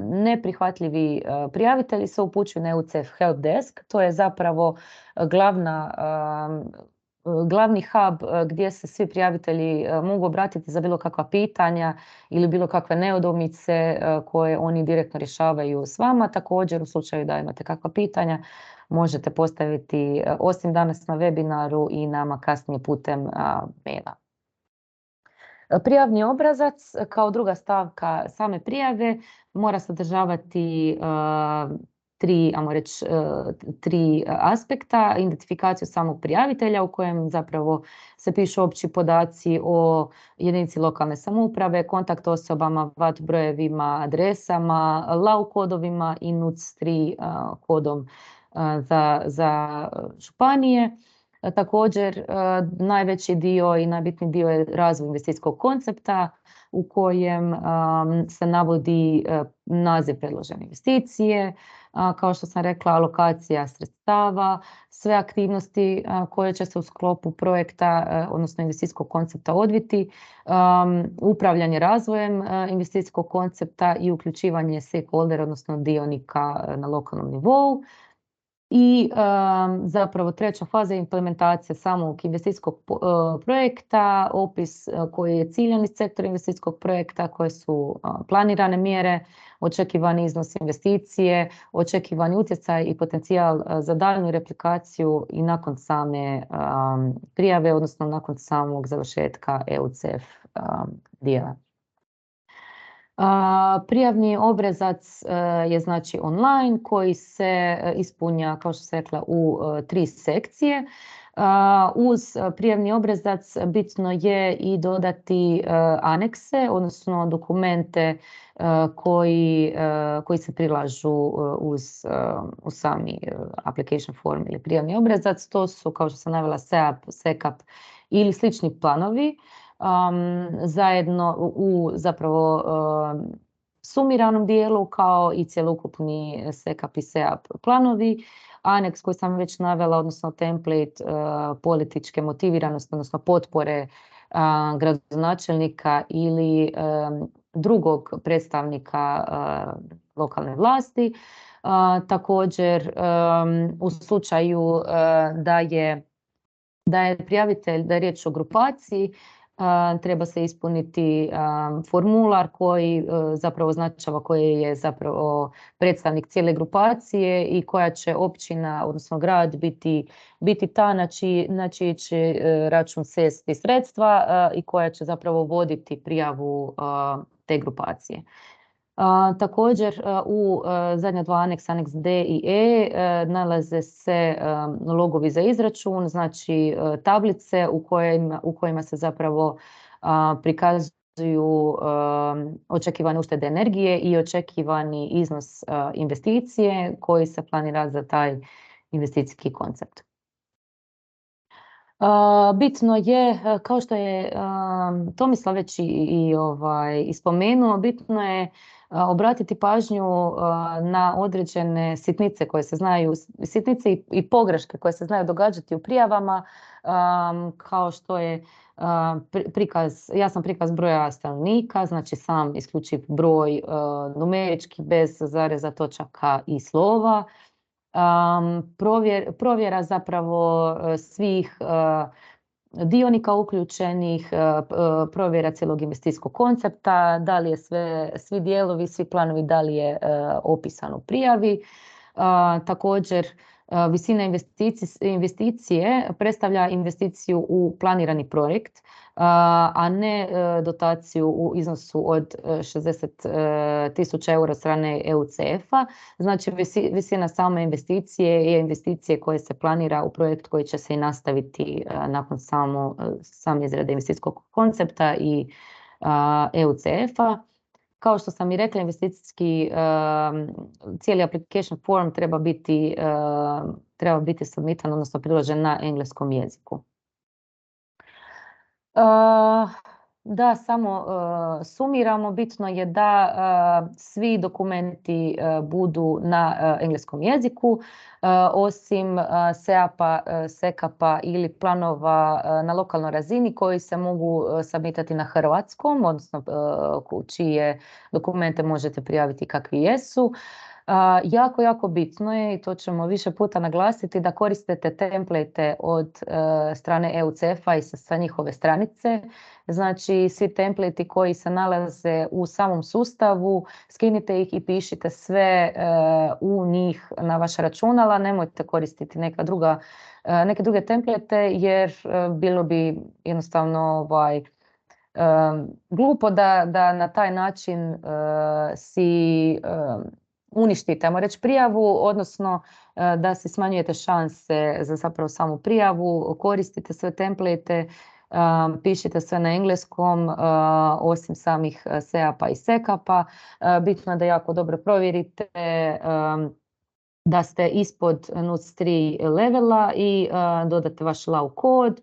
neprihvatljivi prijavitelji se upućuju na EUCF Helpdesk. To je zapravo glavni hub gdje se svi prijavitelji mogu obratiti za bilo kakva pitanja ili bilo kakve nedoumice koje oni direktno rješavaju s vama. Također, u slučaju da imate kakva pitanja, možete postaviti osim danas na webinaru i nama kasnije putem maila. Prijavni obrazac kao druga stavka same prijave mora sadržavati tri aspekta. Identifikaciju samog prijavitelja u kojem zapravo se pišu opći podaci o jedinici lokalne samouprave, kontakt osobama, VAT brojevima, adresama, LAU kodovima i NUTS-3 kodom za županije. Također, najveći dio i najbitniji dio je razvoj investicijskog koncepta u kojem se navodi naziv predložene investicije, kao što sam rekla, alokacija sredstava, sve aktivnosti koje će se u sklopu projekta, odnosno investicijskog koncepta odviti, upravljanje razvojem investicijskog koncepta i uključivanje stakeholdera, odnosno dionika na lokalnom nivou. I zapravo treća faza je implementacija samog investicijskog projekta, opis koji je ciljani sektor investicijskog projekta, koje su planirane mjere, očekivani iznos investicije, očekivani utjecaj i potencijal za daljnju replikaciju i nakon same prijave, odnosno nakon samog završetka EUCF dijela. Prijavni obrazac je znači online koji se ispunja, kao što sam rekla, u 3 sekcije. Uz prijavni obrazac bitno je i dodati anekse, odnosno dokumente koji se prilažu uz sami application form ili prijavni obrazac. To su, kao što sam navela, SEAP, SECAP ili slični planovi. Zajedno u zapravo sumiranom dijelu kao i cjelokupni SECAP i SEAP planovi. Aneks koji sam već navela, odnosno template političke motiviranosti, odnosno potpore gradonačelnika ili drugog predstavnika lokalne vlasti. Također u slučaju da je prijavitelj, da je riječ o grupaciji, treba se ispuniti formular koji zapravo označava koji je zapravo predstavnik cijele grupacije i koja će općina, odnosno grad, biti ta na čiji će račun sjesti sredstva i koja će zapravo voditi prijavu te grupacije. Također u zadnja 2 aneksa, aneks D i E, nalaze se logovi za izračun, znači tablice u kojima se zapravo prikazuju očekivane uštede energije i očekivani iznos investicije koji se planira za taj investicijski koncept. Bitno je, kao što je Tomislav već i spomenuo, bitno je obratiti pažnju na određene sitnice koje se znaju, sitnice i pogreške koje se znaju događati u prijavama, kao što je jasan prikaz broja stanovnika, znači sam isključiv broj numerički bez zareza, točaka i slova. Provjera zapravo svih dionika uključenih, provjera cijelog investicijskog koncepta, da li je svi dijelovi, svi planovi, da li je opisano u prijavi. Također, visina investicije predstavlja investiciju u planirani projekt, a ne dotaciju u iznosu od 60.000 eura od strane EUCF-a. Znači, visina same investicije je investicije koje se planira u projekt koji će se i nastaviti nakon same izrade investicijskog koncepta i EUCF-a. Kao što sam i rekla, investicijski cijeli application form treba biti submitan, odnosno priložen na engleskom jeziku. Da samo sumiramo, bitno je da svi dokumenti budu na engleskom jeziku, osim SEAP-a, SECAP-a ili planova na lokalnoj razini koji se mogu submitati na hrvatskom, odnosno čije dokumente možete prijaviti kakvi jesu. Jako bitno je, i to ćemo više puta naglasiti, da koristite template od strane EUCF-a i sa njihove stranice. Znači, svi templati koji se nalaze u samom sustavu, skinite ih i pišite sve u njih na vaša računala. Nemojte koristiti neke druge template, jer bilo bi jednostavno glupo da na taj način si uništite, ajmo reći, prijavu, odnosno da se smanjujete šanse za zapravo samu prijavu. Koristite sve template, pišite sve na engleskom, osim samih SEAP-a i SECAP-a. Bitno je da jako dobro provjerite da ste ispod NUTS 3 levela i dodate vaš LAU kod.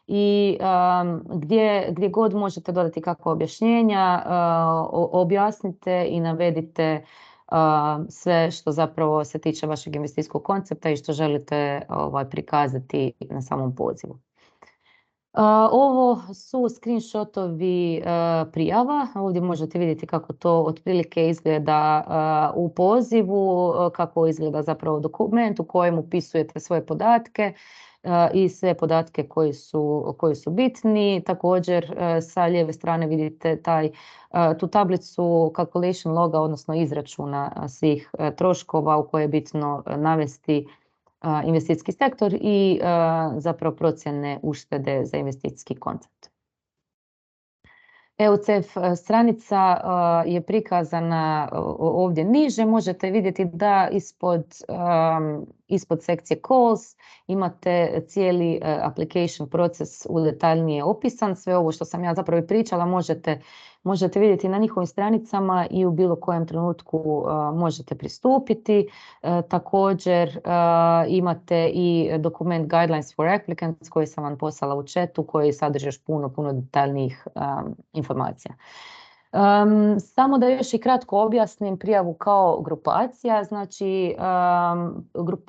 I gdje god možete dodati kakva objašnjenja, objasnite i navedite sve što zapravo se tiče vašeg investicijskog koncepta i što želite prikazati na samom pozivu. Ovo su screenshotovi prijava. Ovdje možete vidjeti kako to otprilike izgleda u pozivu, kako izgleda zapravo dokument u kojem upisujete svoje podatke i sve podatke koji su bitni. Također sa lijeve strane vidite tu tablicu calculation loga, odnosno izračuna svih troškova u koje je bitno navesti investicijski sektor i zapravo procjene uštede za investicijski koncept. EUCF stranica je prikazana ovdje niže. Možete vidjeti da ispod sekcije calls imate cijeli application proces detaljnije opisan. Sve ovo što sam ja zapravo pričala možete vidjeti na njihovim stranicama i u bilo kojem trenutku možete pristupiti. Također imate i dokument Guidelines for Applicants koji sam vam poslala u chatu, koji sadrži još puno detaljnijih informacija. Samo da još i kratko objasnim prijavu kao grupacija. Znači,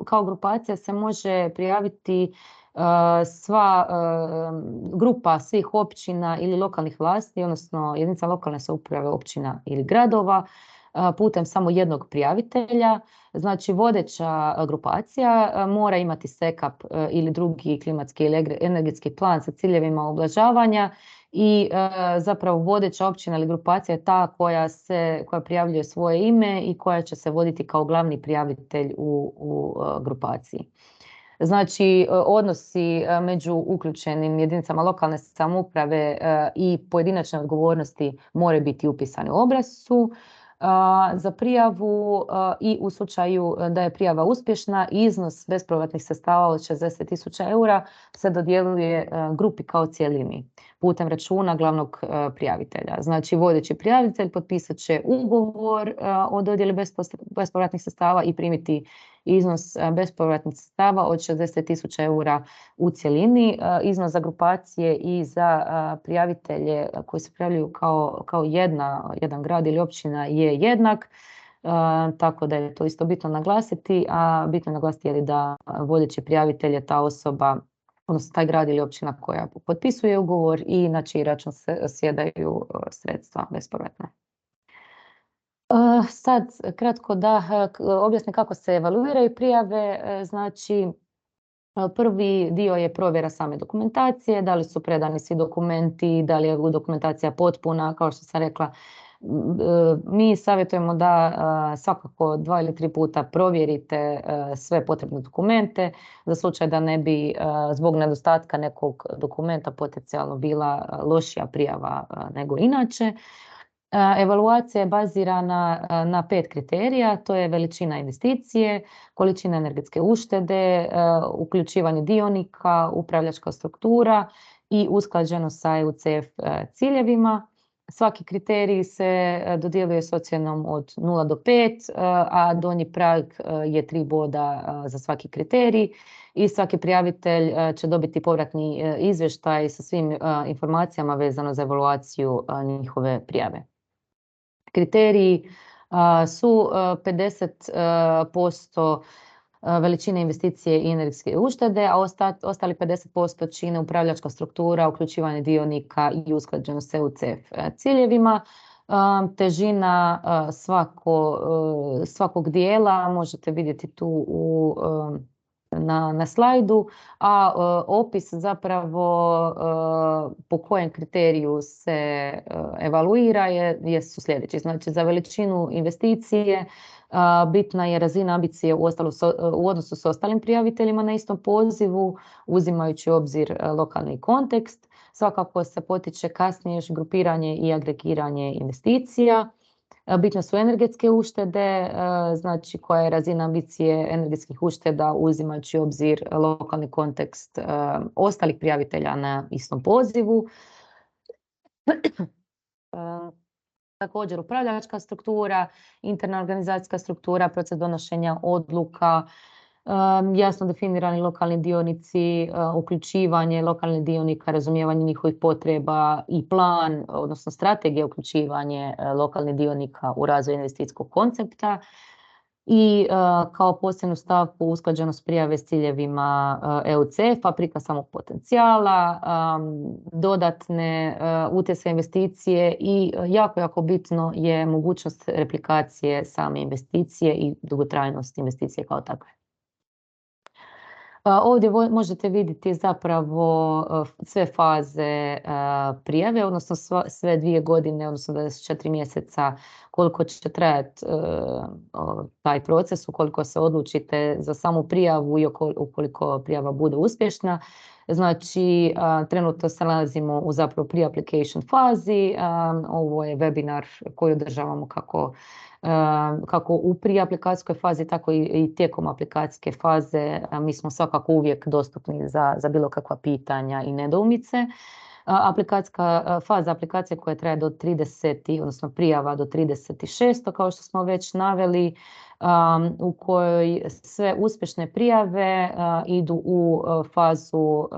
kao grupacija se može prijaviti sva grupa svih općina ili lokalnih vlasti, odnosno jedinica lokalne samouprave, općina ili gradova, putem samo jednog prijavitelja. Znači, vodeća grupacija mora imati SECAP ili drugi klimatski ili energetski plan sa ciljevima ublažavanja i zapravo vodeća općina ili grupacija je ta koja prijavljuje svoje ime i koja će se voditi kao glavni prijavitelj u grupaciji. Znači, odnosi među uključenim jedinicama lokalne samouprave i pojedinačne odgovornosti moraju biti upisani u obrascu za prijavu i u slučaju da je prijava uspješna, iznos bespovratnih sredstava od 60.000 eura se dodjeljuje grupi kao cjelini putem računa glavnog prijavitelja. Znači, vodeći prijavitelj potpisat će ugovor o dodjeli bespovratnih sredstava i primiti iznos bespovratnih sredstava od 60.000 eura u cjelini. Iznos za grupacije i za prijavitelje koji se prijavljuju kao jedan grad ili općina je jednak, tako da je to isto bitno naglasiti, a bitno je naglasiti je da vodeći prijavitelj je ta osoba, odnosno taj grad ili općina koja potpisuje ugovor i na čiji račun se sjedaju sredstva bespovratna. Sad kratko da objasnim kako se evaluiraju prijave. Znači, prvi dio je provjera same dokumentacije, da li su predani svi dokumenti, da li je dokumentacija potpuna. Kao što sam rekla, mi savjetujemo da svakako 2 ili 3 puta provjerite sve potrebne dokumente za slučaj da ne bi zbog nedostatka nekog dokumenta potencijalno bila lošija prijava nego inače. Evaluacija je bazirana na 5 kriterija, to je veličina investicije, količina energetske uštede, uključivanje dionika, upravljačka struktura i usklađenost sa EUCF ciljevima. Svaki kriterij se dodjeljuje s ocjenom od 0 do 5, a donji prag je 3 boda za svaki kriterij i svaki prijavitelj će dobiti povratni izvještaj sa svim informacijama vezano za evaluaciju njihove prijave. Kriteriji su 50% veličine investicije i energetske uštede, a ostali 50% čine upravljačka struktura, uključivanje dionika i usklađenost s EUCF ciljevima. Težina svakog dijela možete vidjeti tu na slajdu, a opis zapravo po kojem kriteriju se evaluira su sljedeći. Znači, za veličinu investicije bitna je razina ambicije u odnosu s ostalim prijaviteljima na istom pozivu, uzimajući u obzir lokalni kontekst. Svakako se potiče kasnije još grupiranje i agregiranje investicija. Bitne su energetske uštede, znači koja je razina ambicije energetskih ušteda uzimajući u obzir lokalni kontekst ostalih prijavitelja na istom pozivu. Također upravljačka struktura, interna organizacijska struktura, proces donošenja odluka, jasno definirani lokalni dionici, uključivanje lokalnih dionika, razumijevanje njihovih potreba i plan, odnosno strategija uključivanje lokalnih dionika u razvoj investicijskog koncepta. I kao posebnu stavku usklađenost prijave s ciljevima EUCF-a, prikaz samog potencijala, dodatne utjecaj investicije i jako bitno je mogućnost replikacije same investicije i dugotrajnost investicije kao takve. Ovdje možete vidjeti zapravo sve faze prijave, odnosno sve 2 godine, odnosno 24 mjeseca koliko će trajati taj proces, ukoliko se odlučite za samu prijavu i ukoliko prijava bude uspješna. Znači, trenutno se nalazimo u zapravo pre-application fazi. Ovo je webinar koji održavamo kako u prije-aplikacijskoj fazi, tako i tijekom aplikacijske faze. Mi smo svakako uvijek dostupni za bilo kakva pitanja i nedoumice. Faza aplikacije koja traje do 30. odnosno prijava do 36. kao što smo već naveli, u kojoj sve uspješne prijave idu u fazu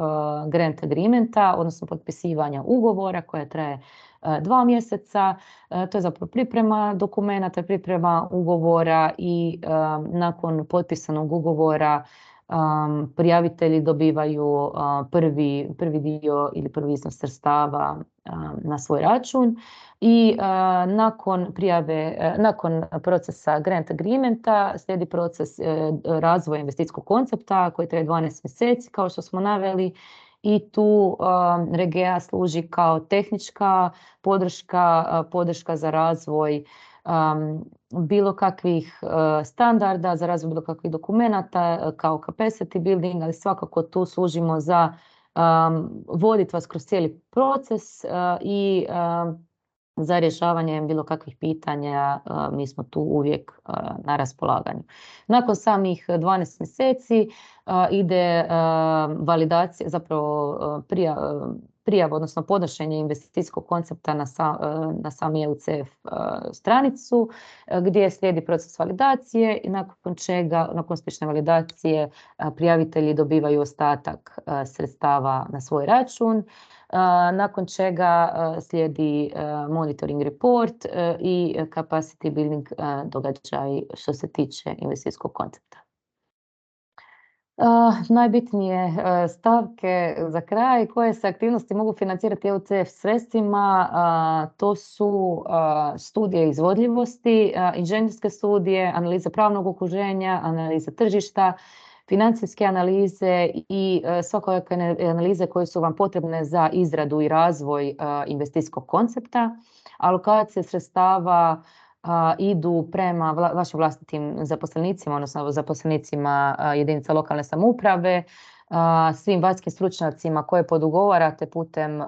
grant agreementa, odnosno potpisivanja ugovora koja traje 2 mjeseca. To je zapravo priprema dokumenata, priprema ugovora i nakon potpisanog ugovora prijavitelji dobivaju prvi dio ili prvi iznos sredstava na svoj račun i nakon procesa grant agreementa slijedi proces razvoja investicijskog koncepta koji traje 12 mjeseci kao što smo naveli. I tu REGEA služi kao tehnička podrška za razvoj bilo kakvih standarda, za razvoj bilo kakvih dokumenata, kao capacity building, ali svakako tu služimo za voditi vas kroz cijeli proces i za rješavanje bilo kakvih pitanja. Mi smo tu uvijek na raspolaganju. Nakon samih 12 mjeseci ide validacija, zapravo prijava, odnosno podnošenje investicijskog koncepta na sami EUCF stranicu, gdje slijedi proces validacije i nakon uspješne validacije prijavitelji dobivaju ostatak sredstava na svoj račun. Nakon čega slijedi monitoring report i capacity building događaj što se tiče investicijskog koncepta. Najbitnije stavke za kraj, koje se aktivnosti mogu financirati EUCF sredstvima, to su studije izvodljivosti, inženjerske studije, analize pravnog okruženja, analize tržišta, financijske analize i svakojake analize koje su vam potrebne za izradu i razvoj investicijskog koncepta. Alokacije sredstava idu prema vašim vlastitim zaposlenicima, odnosno zaposlenicima jedinica lokalne samouprave, svim vanjskim stručnjacima koje podugovarate putem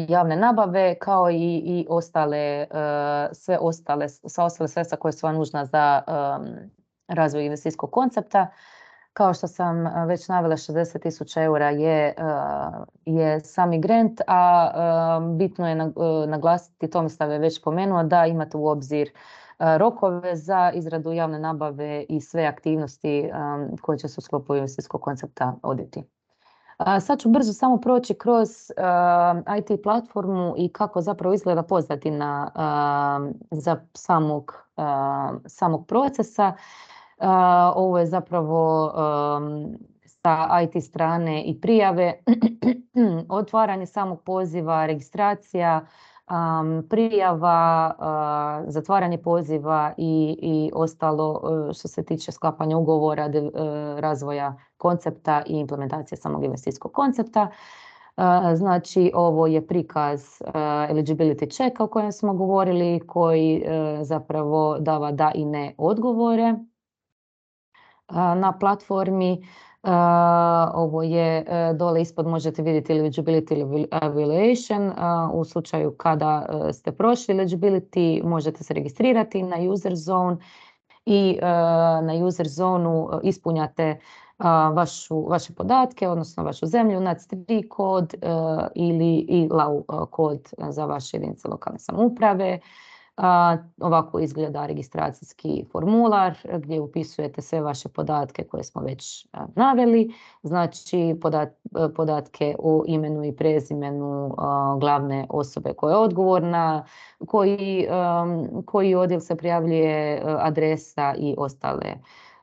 javne nabave, kao i sva ostale sredstva koje su vam nužna za razvoj investicijskog koncepta. Kao što sam već navela, 60.000 eura je sami grant, a bitno je naglasiti, Tomislav je već spomenuo, da imate u obzir rokove za izradu javne nabave i sve aktivnosti koje će se u sklopu investicijskog koncepta odviti. Sad ću brzo samo proći kroz IT platformu i kako zapravo izgleda pozadina za samog procesa. Ovo je zapravo sa IT strane i prijave, otvaranje samog poziva, registracija, prijava, zatvaranje poziva i ostalo što se tiče sklapanja ugovora, razvoja koncepta i implementacije samog investicijskog koncepta. Znači, ovo je prikaz eligibility checka o kojem smo govorili, koji zapravo dava da i ne odgovore na platformi. Ovo je dole ispod, možete vidjeti eligibility evaluation. U slučaju kada ste prošli eligibility, možete se registrirati na user zone i na user zonu ispunjate vaše podatke, odnosno vašu zemlju, NUTS-3 kod ili ILAU kod za vaše jedinice lokalne samouprave. Ovako izgleda registracijski formular gdje upisujete sve vaše podatke koje smo već naveli, znači podatke o imenu i prezimenu glavne osobe koja je odgovorna, koji odjel se prijavljuje, adresa i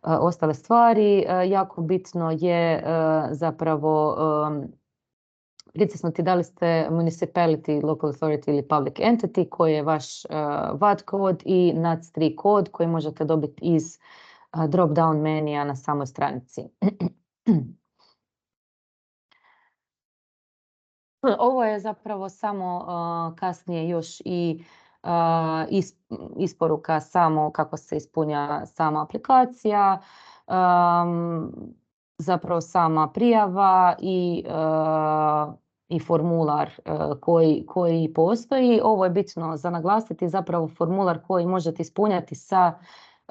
ostale stvari. Jako bitno je zapravo pritisnuti da li ste municipality, local authority ili public entity, koji je vaš VAT kod i NUTS-3 kod koji možete dobiti iz drop-down menija na samoj stranici. Ovo je zapravo samo kasnije još i isporuka samo kako se ispunja sama aplikacija, zapravo sama prijava i formular koji postoji. Ovo je bitno za naglasiti, zapravo formular koji možete ispunjati sa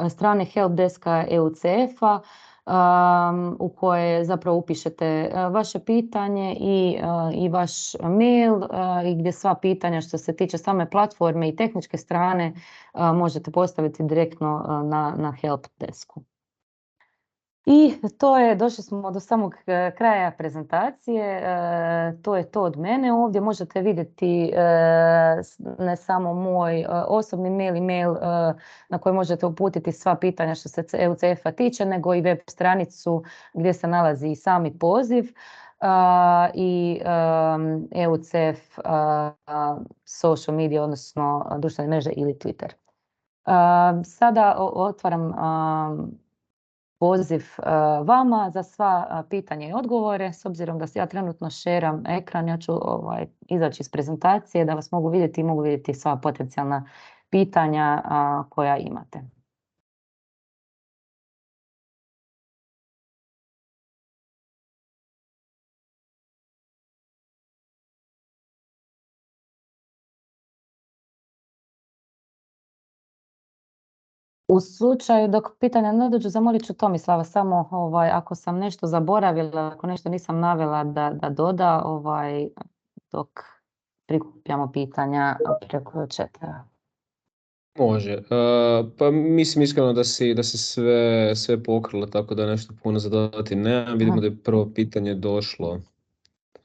strane helpdeska EUCF-a, u koje zapravo upišete vaše pitanje i vaš mail i gdje sva pitanja što se tiče same platforme i tehničke strane možete postaviti direktno na helpdesku. I došli smo do samog kraja prezentacije, to je to od mene. Ovdje možete vidjeti ne samo moj osobni mail na koji možete uputiti sva pitanja što se EUCF-a tiče, nego i web stranicu gdje se nalazi i sami poziv i EUCF social media, odnosno društvene mreže ili Twitter. Sada otvaram poziv vama za sva pitanja i odgovore. S obzirom da ja trenutno šeram ekran, ja ću izaći iz prezentacije da vas mogu vidjeti i mogu vidjeti sva potencijalna pitanja koja imate. U slučaju dok pitanja ne dođu, zamolit ću Tomislava samo ako sam nešto zaboravila, ako nešto nisam navela da doda dok prikupljamo pitanja preko četa. Može. Pa mislim iskreno da si sve pokrila, tako da nešto puno za dodati ne. Vidimo da je prvo pitanje došlo.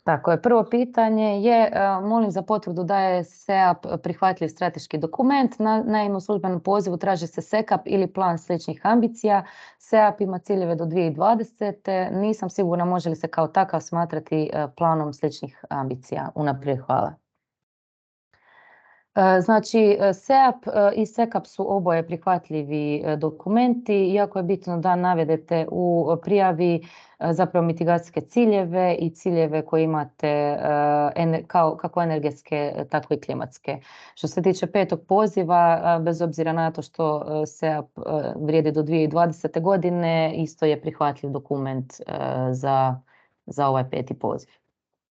Tako je, prvo pitanje je, molim za potvrdu da je SEAP prihvatljiv strateški dokument. Naime, u službenom pozivu traži se SECAP ili plan sličnih ambicija. SEAP ima ciljeve do 2020. Nisam sigurna može li se kao takav smatrati planom sličnih ambicija. Unaprijed hvala. Znači, SEAP i SECAP su oboje prihvatljivi dokumenti, iako je bitno da navedete u prijavi zapravo mitigacijske ciljeve i ciljeve koje imate kako energetske, tako i klimatske. Što se tiče petog poziva, bez obzira na to što SEAP vrijedi do 2020. godine, isto je prihvatljiv dokument za ovaj peti poziv.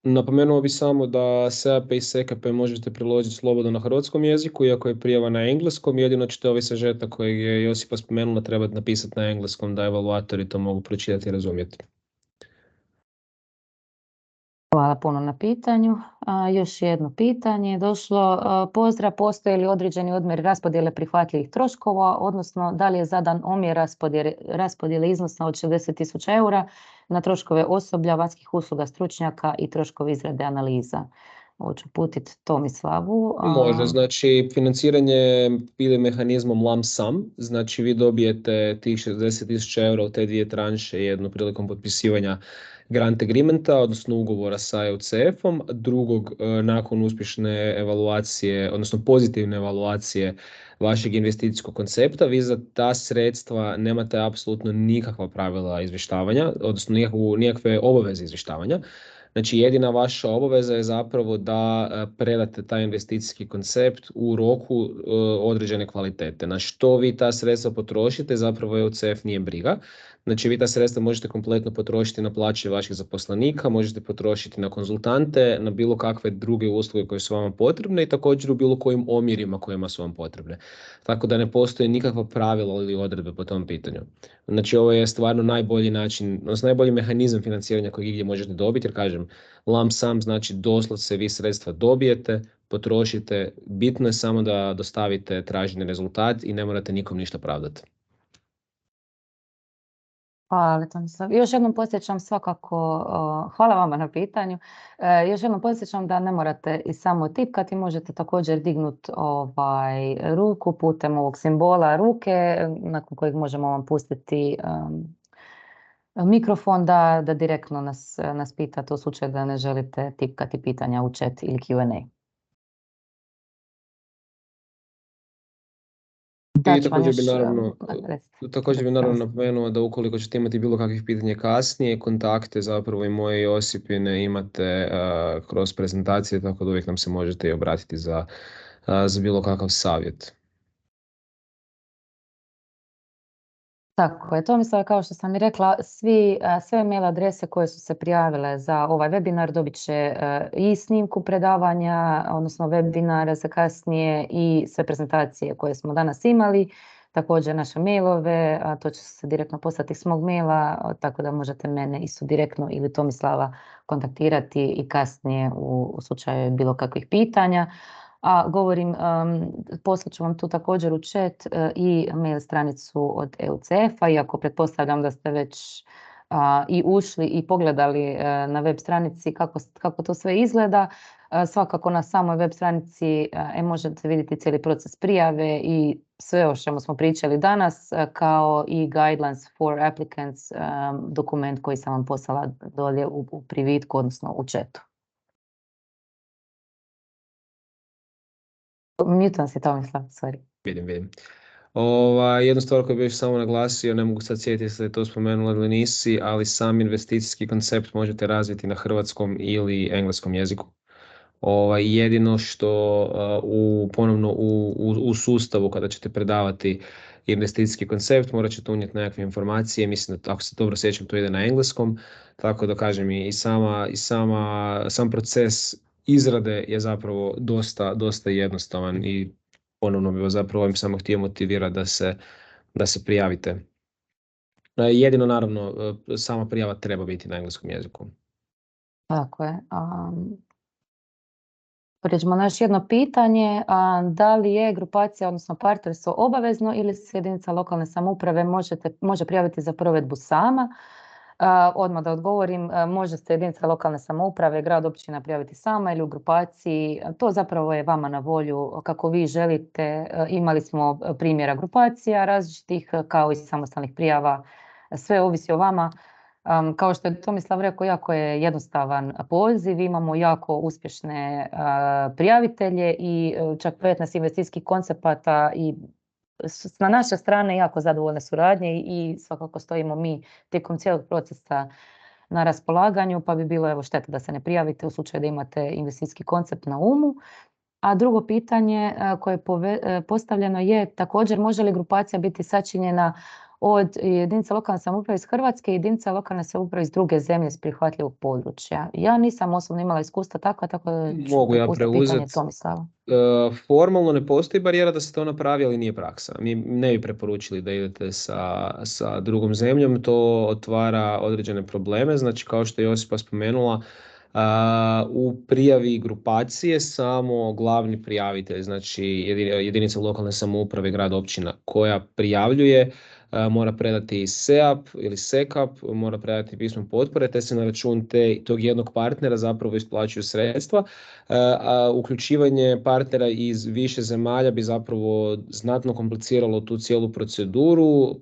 Napomenuo bi samo da SEAP i SECAP možete priložiti slobodno na hrvatskom jeziku, iako je prijava na engleskom. Jedino ćete ovaj sažetak kojeg je Josipa spomenula trebati napisati na engleskom da evaluatori to mogu pročitati i razumjeti. Hvala puno na pitanju. Još jedno pitanje je došlo. Pozdrav, postoje li određeni odmjer raspodjele prihvatljivih troškova, odnosno da li je zadan omjer raspodjele iznosa od 60.000 eura na troškove osoblja, vanjskih usluga stručnjaka i troškove izrade analiza? Ovo ću putiti Tomislavu. Može, znači financiranje ili mehanizmom lump sum, znači vi dobijete tih 60.000 eura u te dvije tranše, jednu prilikom potpisivanja grant agreementa, odnosno ugovora sa EUCF-om, drugog nakon uspješne evaluacije, odnosno pozitivne evaluacije vašeg investicijskog koncepta. Vi za ta sredstva nemate apsolutno nikakva pravila izvještavanja, odnosno nikakve obaveze izvještavanja. Znači jedina vaša obaveza je zapravo da predate taj investicijski koncept u roku određene kvalitete. Na što vi ta sredstva potrošite, zapravo EUCF nije briga. Znači vi ta sredstva možete kompletno potrošiti na plaće vaših zaposlenika, možete potrošiti na konzultante, na bilo kakve druge usluge koje su vama potrebne i također u bilo kojim omjerima kojima su vam potrebne. Tako da ne postoji nikakva pravila ili odredbe po tom pitanju. Znači ovo je stvarno najbolji način, odnosno najbolji mehanizam financiranja kojeg gdje možete dobiti, jer kažem, lump sum znači doslovce vi sredstva dobijete, potrošite. Bitno je samo da dostavite traženi rezultat i ne morate nikom ništa pravdati. Hvala Tomislav. Još jednom podsjećam svakako, hvala vama na pitanju. Još jednom podsjećam da ne morate i samo tipkati, možete također dignuti ruku putem ovog simbola ruke nakon kojeg možemo vam pustiti mikrofon da direktno nas pitate u slučaju da ne želite tipkati pitanja u chat ili Q&A. I također bi naravno napomenuo da ukoliko ćete imati bilo kakvih pitanja kasnije, kontakte zapravo i moje i Josipine imate kroz prezentacije, tako da uvijek nam se možete i obratiti za bilo kakav savjet. Tako je, Tomislav, kao što sam i rekla, sve mail adrese koje su se prijavile za ovaj webinar dobit će i snimku predavanja, odnosno webinara za kasnije i sve prezentacije koje smo danas imali, također naše mailove, a to će se direktno poslati s mog maila, tako da možete mene isto direktno ili Tomislava kontaktirati i kasnije u slučaju bilo kakvih pitanja. A govorim, poslat ću vam tu također u chat i mail stranicu od EUCF-a, iako pretpostavljam da ste već i ušli i pogledali na web stranici kako to sve izgleda. Svakako na samoj web stranici možete vidjeti cijeli proces prijave i sve o čemu smo pričali danas, kao i Guidelines for Applicants, dokument koji sam vam poslala dolje u privitku, odnosno u chatu. Mutan si, Tomislav, sorry. Vidim. Jednu stvar koju bih još samo naglasio, ne mogu sad sjetiti se da je to spomenula ili nisi, ali sam investicijski koncept možete razviti na hrvatskom ili engleskom jeziku. Jedino što ponovno u sustavu kada ćete predavati investicijski koncept morat ćete unijeti nekakve informacije, mislim da ako se dobro sjećam to ide na engleskom, tako da kažem i sam proces izrade je zapravo dosta jednostavan i ponovno bih vas zapravo ovim samo htio motivirati da se prijavite. Jedino naravno sama prijava treba biti na engleskom jeziku. Tako je. Prijeđemo na još jedno pitanje. Da li je grupacija, odnosno partnerstvo obavezno ili se jedinica lokalne samouprave može prijaviti za provedbu sama? Odmah da odgovorim, može se jedinica lokalne samouprave, grad, općina prijaviti sama ili u grupaciji. To zapravo je vama na volju kako vi želite. Imali smo primjera grupacija različitih kao i samostalnih prijava. Sve ovisi o vama. Kao što je Tomislav rekao, jako je jednostavan poziv, imamo jako uspješne prijavitelje i čak 15 investicijskih koncepata i na naše strane jako zadovoljne suradnje i svakako stojimo mi tijekom cijelog procesa na raspolaganju, pa bi bilo šteta da se ne prijavite u slučaju da imate investicijski koncept na umu. A drugo pitanje koje je postavljeno je također može li grupacija biti sačinjena od jedinica lokalne samouprave iz Hrvatske i jedinica lokalne samouprave iz druge zemlje iz prihvatljivog područja. Ja nisam osobno imala iskustva tako da mogu ja preuzeti. Tomislava. Formalno ne postoji barijera da se to napravi, ali nije praksa. Mi ne bi preporučili da idete sa drugom zemljom, to otvara određene probleme. Znači, kao što je Josipa spomenula, u prijavi grupacije samo glavni prijavitelj, znači jedinica lokalne samouprave, grad, općina koja prijavljuje, mora predati SEAP ili SECAP, mora predati pismo potpore, te se na račun tog jednog partnera zapravo isplaćuju sredstva. A uključivanje partnera iz više zemalja bi zapravo znatno kompliciralo tu cijelu proceduru.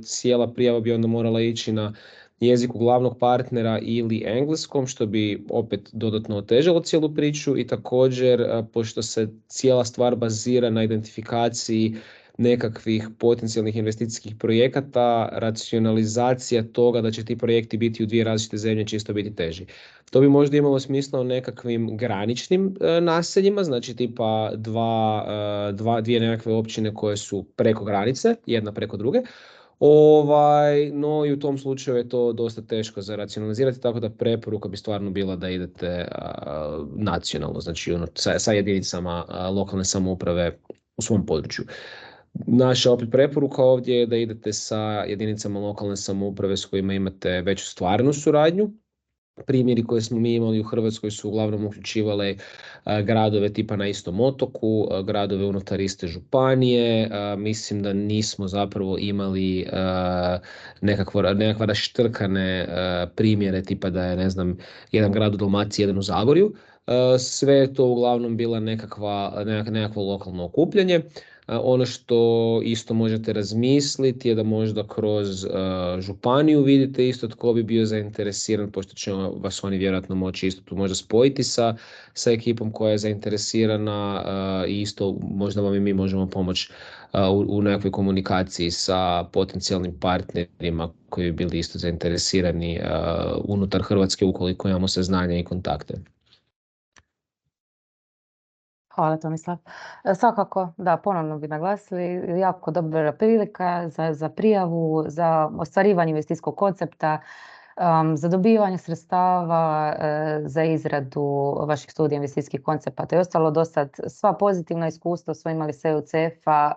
Cijela prijava bi onda morala ići na jeziku glavnog partnera ili engleskom, što bi opet dodatno otežalo cijelu priču i također, pošto se cijela stvar bazira na identifikaciji nekakvih potencijalnih investicijskih projekata, racionalizacija toga da će ti projekti biti u dvije različite zemlje će isto biti teži. To bi možda imalo smisla u nekakvim graničnim naseljima, znači tipa dvije nekakve općine koje su preko granice, jedna preko druge. No i u tom slučaju je to dosta teško za racionalizirati, tako da preporuka bi stvarno bila da idete nacionalno, znači sa jedinicama lokalne samouprave u svom području. Naša opet preporuka ovdje je da idete sa jedinicama lokalne samouprave s kojima imate veću stvarnu suradnju, primjeri koje smo mi imali u Hrvatskoj su uglavnom uključivale gradove tipa na istom otoku, gradove unutar iste županije. Mislim da nismo zapravo imali nekakva raštrkane primjere tipa da je, ne znam, jedan grad u Dalmaciji, jedan u Zagorju. Sve je to uglavnom bila nekakvo lokalno okupljanje. Ono što isto možete razmisliti je da možda kroz županiju vidite isto tko bi bio zainteresiran, pošto će vas oni vjerojatno moći isto tu možda spojiti sa ekipom koja je zainteresirana i isto možda vam i mi možemo pomoći u nekakvoj komunikaciji sa potencijalnim partnerima koji bi bili isto zainteresirani unutar Hrvatske ukoliko imamo saznanja i kontakte. Hvala Tomislav. Svakako, da, ponovno bi naglasili, jako dobra prilika za prijavu, za ostvarivanje investicijskog koncepta, za dobivanje sredstava za izradu vaših studija investicijskih koncepata i ostalo. Dosad sva pozitivna iskustva smo imali s EUCF-a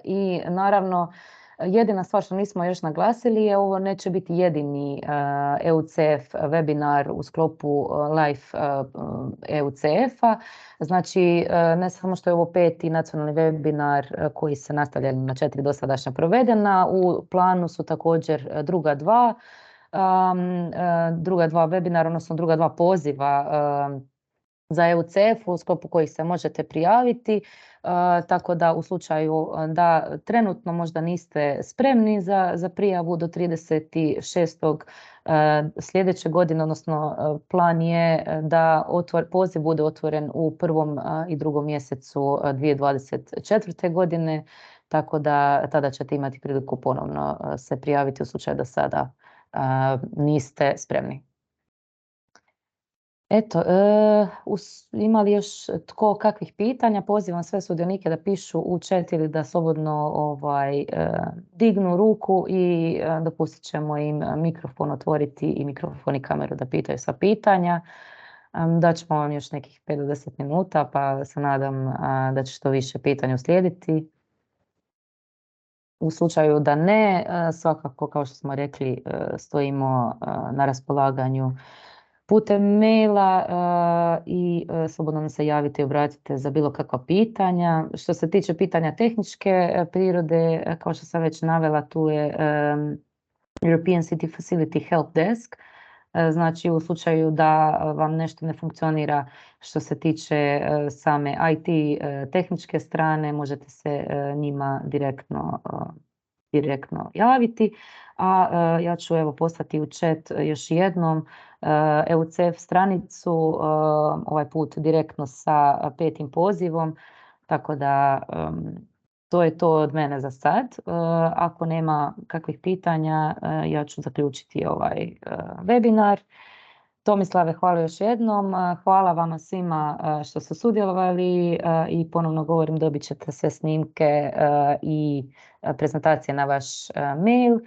i naravno jedina stvar što nismo još naglasili je ovo neće biti jedini EUCF webinar u sklopu live EUCF-a. Znači, ne samo što je ovo 5. nacionalni webinar koji se nastavlja na 4 dosadašnja provedena, u planu su također druga dva webinara, odnosno druga dva poziva za EUCF u sklopu kojih se možete prijaviti, tako da u slučaju da trenutno možda niste spremni za prijavu do 36. sljedeće godine, odnosno plan je da poziv bude otvoren u prvom i drugom mjesecu 2024. godine, tako da tada ćete imati priliku ponovno se prijaviti u slučaju da sada niste spremni. Eto, ima li još tko kakvih pitanja? Pozivam sve sudionike da pišu u chat ili da slobodno dignu ruku i dopustit ćemo im mikrofon otvoriti i mikrofon i kameru da pitaju sva pitanja. Daćemo vam još nekih 5 do 10 minuta pa se nadam da će što više pitanja uslijediti. U slučaju da ne, svakako kao što smo rekli stojimo na raspolaganju putem maila i slobodno nam se javite i obratite za bilo kakva pitanja. Što se tiče pitanja tehničke prirode, kao što sam već navela, tu je European City Facility Help Desk. Znači u slučaju da vam nešto ne funkcionira što se tiče same IT tehničke strane, možete se njima direktno javiti. A ja ću evo poslati u chat još jednom EUCF stranicu, ovaj put direktno sa 5. pozivom, tako da to je to od mene za sad. Ako nema kakvih pitanja, ja ću zaključiti ovaj webinar. Tomislave, hvala još jednom. Hvala vama svima što ste sudjelovali i ponovno govorim, dobit ćete sve snimke i prezentacije na vaš mail.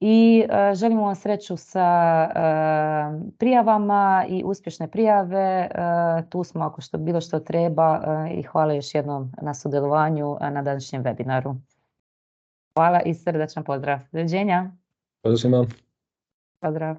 I želimo vam sreću sa prijavama i uspješne prijave. Tu smo ako bilo što treba i hvala još jednom na sudjelovanju na današnjem webinaru. Hvala i srdačan pozdrav. Doviđenja. Pozdrav svima. Pozdrav.